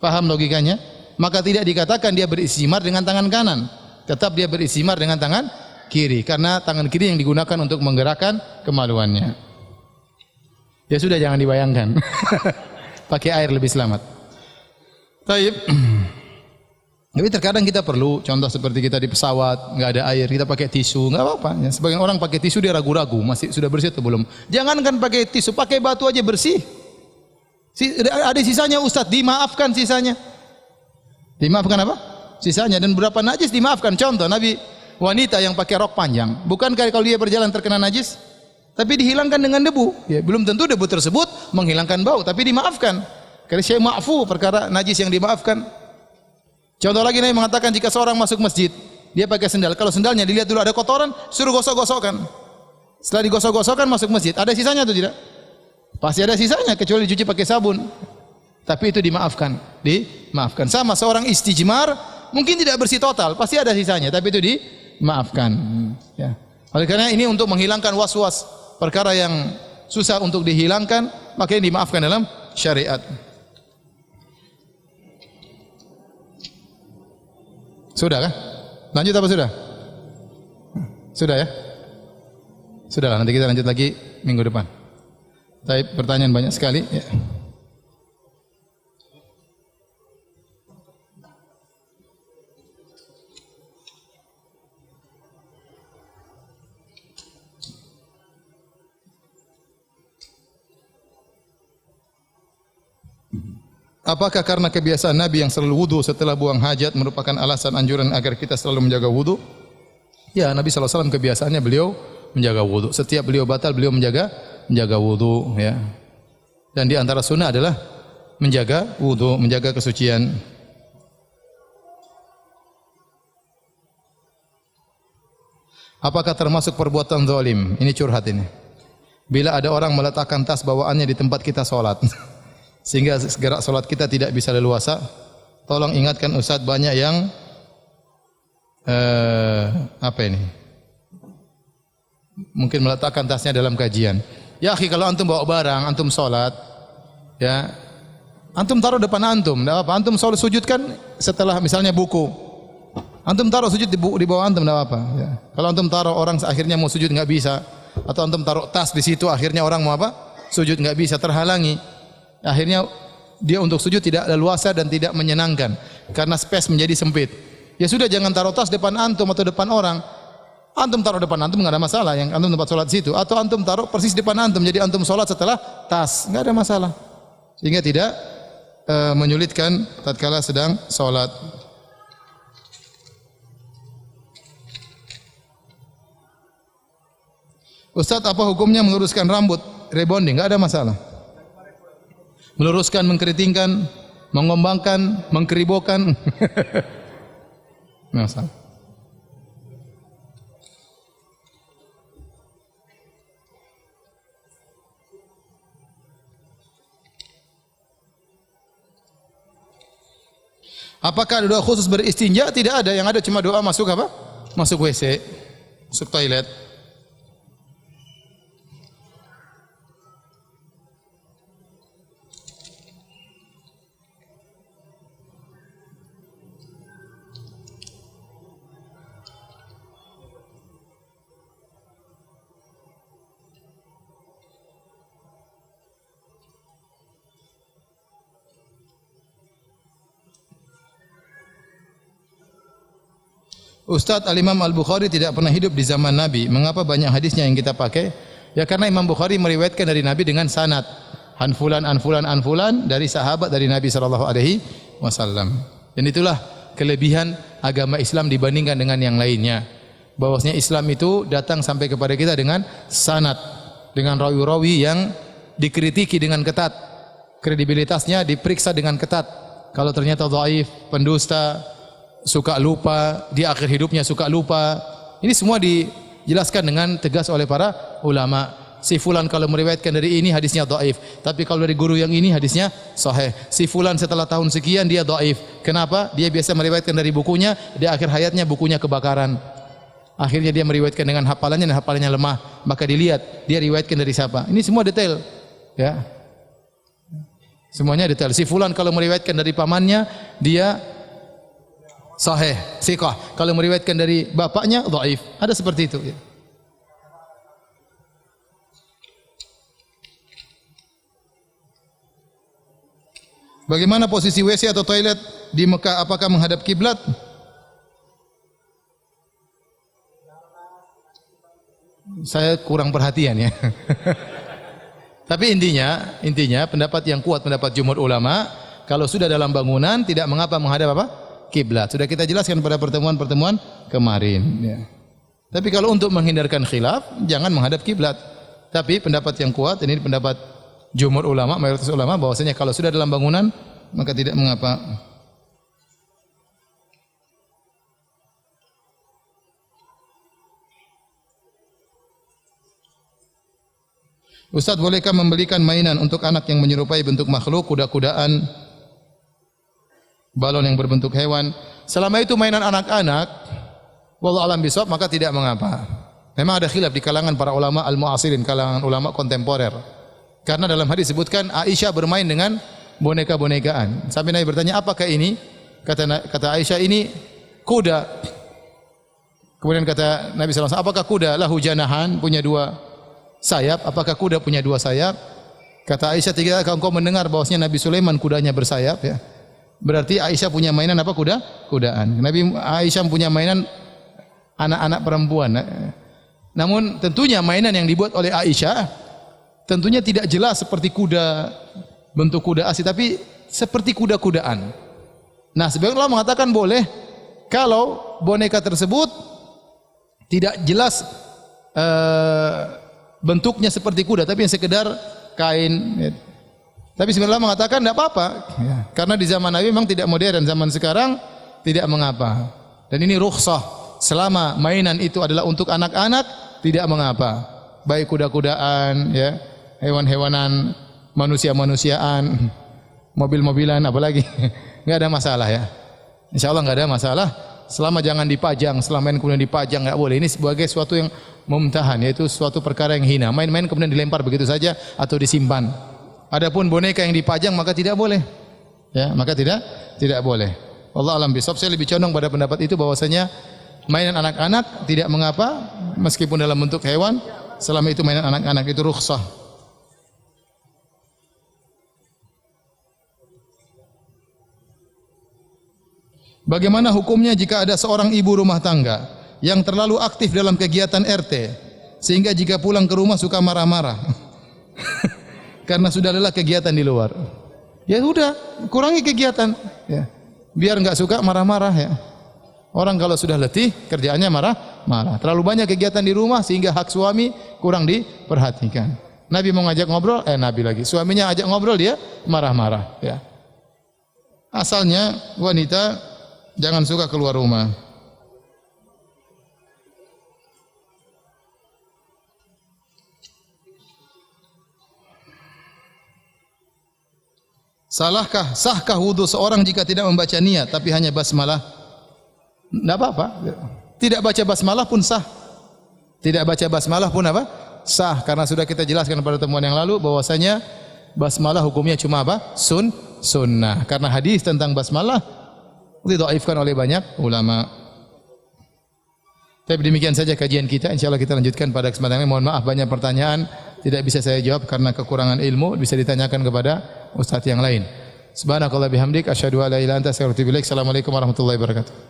paham logikanya? Maka tidak dikatakan dia beristimar dengan tangan kanan, tetap dia beristimar dengan tangan kiri, karena tangan kiri yang digunakan untuk menggerakkan kemaluannya. Ya sudah, jangan dibayangkan. Pakai air lebih selamat. Baik. Tapi terkadang kita perlu, contoh seperti kita di pesawat, nggak ada air, kita pakai tisu, nggak apa-apa. Ya, sebagian orang pakai tisu dia ragu-ragu, masih sudah bersih atau belum. Jangankan pakai tisu, pakai batu aja bersih. Ada sisanya Ustaz, dimaafkan sisanya. Dimaafkan apa? Sisanya. Dan berapa najis dimaafkan. Contoh, Nabi wanita yang pakai rok panjang, bukankah kalau dia berjalan terkena najis? tapi dihilangkan dengan debu. Ya, belum tentu debu tersebut menghilangkan bau, tapi dimaafkan. Karena syai' ma'fu, perkara najis yang dimaafkan. Contoh lagi Nabi mengatakan jika seorang masuk masjid, dia pakai sendal. Kalau sendalnya dilihat dulu ada kotoran, suruh gosok-gosokkan. Setelah digosok-gosokkan masuk masjid. Ada sisanya atau tidak? Pasti ada sisanya kecuali dicuci pakai sabun. Tapi itu dimaafkan. Dimaafkan. Sama seorang istijmar mungkin tidak bersih total, pasti ada sisanya, tapi itu dimaafkan. Ya. Oleh karena ini untuk menghilangkan was-was, perkara yang susah untuk dihilangkan, maka ini dimaafkan dalam syariat. Sudah kan? Lanjut apa sudah? Sudah ya? Sudah lah, nanti kita lanjut lagi minggu depan. Tapi pertanyaan banyak sekali. Ya. Apakah karena kebiasaan Nabi yang selalu wudu setelah buang hajat merupakan alasan anjuran agar kita selalu menjaga wudu? Ya, Nabi SAW kebiasaannya beliau menjaga wudu. Setiap beliau batal, beliau menjaga wudu. Ya. Dan di antara sunnah adalah menjaga wudu, menjaga kesucian. Apakah termasuk perbuatan zalim? Ini curhat ini. Bila ada orang meletakkan tas bawaannya di tempat kita sholat, sehingga gerak solat kita tidak bisa leluasa, tolong ingatkan Ustaz, banyak yang mungkin meletakkan tasnya dalam kajian. Ya akhi, kalau antum bawa barang, antum solat, ya antum taruh depan antum, tidak apa. Antum solat sujud kan setelah misalnya buku, antum taruh sujud di bawah antum, tidak apa. Ya. Kalau antum taruh orang akhirnya mau sujud nggak bisa, atau antum taruh tas di situ akhirnya orang mau apa? Sujud nggak bisa, terhalangi. Akhirnya dia untuk sujud tidak leluasa dan tidak menyenangkan karena space menjadi sempit. Ya sudah, jangan taruh tas depan antum atau depan orang. Antum taruh depan antum enggak ada masalah, yang antum tempat salat situ, atau antum taruh persis depan antum jadi antum salat setelah tas, enggak ada masalah. Sehingga tidak menyulitkan tatkala sedang salat. Ustaz, apa hukumnya meluruskan rambut rebonding? Enggak ada masalah. Meluruskan, mengkeritingkan, mengombangkan, mengkeribokan. Masalah. Apakah ada doa khusus beristinja? Tidak ada, yang ada cuma doa masuk apa? Masuk WC, masuk toilet. Ustaz, Al-Imam Al-Bukhari tidak pernah hidup di zaman Nabi. Mengapa banyak hadisnya yang kita pakai? Ya karena Imam Bukhari meriwayatkan dari Nabi dengan sanad. An fulan dari sahabat dari Nabi sallallahu alaihi wasallam. Dan itulah kelebihan agama Islam dibandingkan dengan yang lainnya. Bahwasanya Islam itu datang sampai kepada kita dengan sanad, dengan rawi-rawi yang dikritiki dengan ketat. Kredibilitasnya diperiksa dengan ketat. Kalau ternyata dhaif, pendusta, suka lupa, di akhir hidupnya suka lupa. Ini semua dijelaskan dengan tegas oleh para ulama. Si fulan kalau meriwayatkan dari ini hadisnya dhaif, tapi kalau dari guru yang ini hadisnya sahih. Si fulan setelah tahun sekian dia dhaif. Kenapa? Dia biasa meriwayatkan dari bukunya, di akhir hayatnya bukunya kebakaran. Akhirnya dia meriwayatkan dengan hafalannya dan hafalannya lemah. Maka dilihat dia riwayatkan dari siapa. Ini semua detail. Ya. Semuanya detail. Si fulan kalau meriwayatkan dari pamannya, dia sahih, siqah. Kalau meriwayatkan dari bapaknya, dhaif. Ada seperti itu. Ya. Bagaimana posisi WC atau toilet di Mekah? Apakah menghadap kiblat? Saya kurang perhatian ya. Tapi intinya pendapat yang kuat, pendapat jumhur ulama, kalau sudah dalam bangunan tidak mengapa menghadap apa? Kiblat. Sudah kita jelaskan pada pertemuan-pertemuan kemarin. Ya. Tapi kalau untuk menghindarkan khilaf, jangan menghadap kiblat. Tapi pendapat yang kuat, ini pendapat jumhur ulama, mayoritas ulama, bahwasanya kalau sudah dalam bangunan maka tidak mengapa. Ustaz, bolehkah membelikan mainan untuk anak yang menyerupai bentuk makhluk, kuda-kudaan, balon yang berbentuk hewan? Selama itu mainan anak-anak, wallahu alam bisawab, maka tidak mengapa. Memang ada khilaf di kalangan para ulama al-mu'asirin, kalangan ulama kontemporer. Karena dalam hadis disebutkan Aisyah bermain dengan boneka-bonekaan. Sampai Nabi bertanya, apakah ini? Kata Aisyah, ini kuda. Kemudian kata Nabi SAW, apakah kuda lahu janahan, punya dua sayap? Apakah kuda punya dua sayap? Kata Aisyah, tidakkah engkau mendengar bahwasanya Nabi Sulaiman kudanya bersayap? Ya. Berarti Aisyah punya mainan apa? Kudaan. Nabi Aisyah punya mainan anak-anak perempuan. Namun tentunya mainan yang dibuat oleh Aisyah tentunya tidak jelas seperti kuda, bentuk kuda asli, tapi seperti kuda-kudaan. Nah, sebagian ulama mengatakan boleh kalau boneka tersebut tidak jelas bentuknya seperti kuda, tapi yang sekedar kain. Tapi sebenarnya mengatakan tidak apa-apa, karena di zaman Nabi memang tidak modern, zaman sekarang tidak mengapa. Dan ini rukhsah, selama mainan itu adalah untuk anak-anak tidak mengapa. Baik kuda-kudaan, ya, hewan-hewanan, manusia-manusiaan, mobil-mobilan, apalagi nggak ada masalah ya. Insya Allah nggak ada masalah. Selama jangan dipajang, selama main kemudian dipajang nggak boleh. Ini sebagai suatu yang mumtahan, yaitu suatu perkara yang hina. Main-main kemudian dilempar begitu saja atau disimpan. Adapun boneka yang dipajang maka tidak boleh. Ya, maka tidak boleh. Allah alam bisawab. Saya lebih condong pada pendapat itu bahwasanya mainan anak-anak tidak mengapa meskipun dalam bentuk hewan, selama itu mainan anak-anak, itu rukhsah. Bagaimana hukumnya jika ada seorang ibu rumah tangga yang terlalu aktif dalam kegiatan RT sehingga jika pulang ke rumah suka marah-marah karena sudah lelah kegiatan di luar? Ya sudah, kurangi kegiatan, ya. Biar enggak suka marah-marah, ya. Orang kalau sudah letih kerjaannya marah-marah. Terlalu banyak kegiatan di rumah sehingga hak suami kurang diperhatikan. Nabi mau ngajak ngobrol, Nabi lagi. Suaminya ajak ngobrol, dia marah-marah, ya. Asalnya wanita jangan suka keluar rumah. Sahkah wudu seorang jika tidak membaca niat tapi hanya basmalah? Tidak apa-apa. Tidak baca basmalah pun sah. Tidak baca basmalah pun apa? Sah, karena sudah kita jelaskan pada temuan yang lalu bahwasanya basmalah hukumnya cuma apa? Sunnah. Karena hadis tentang basmalah didhaifkan oleh banyak ulama. Tapi demikian saja kajian kita. Insyaallah kita lanjutkan pada kesempatan ini. Mohon maaf banyak pertanyaan tidak bisa saya jawab karena kekurangan ilmu, bisa ditanyakan kepada ustaz yang lain. Subhanakallah bihamdik asyhadu an la ilaha illa anta astaghfiruka wa atubu ilaik. Assalamualaikum warahmatullahi wabarakatuh.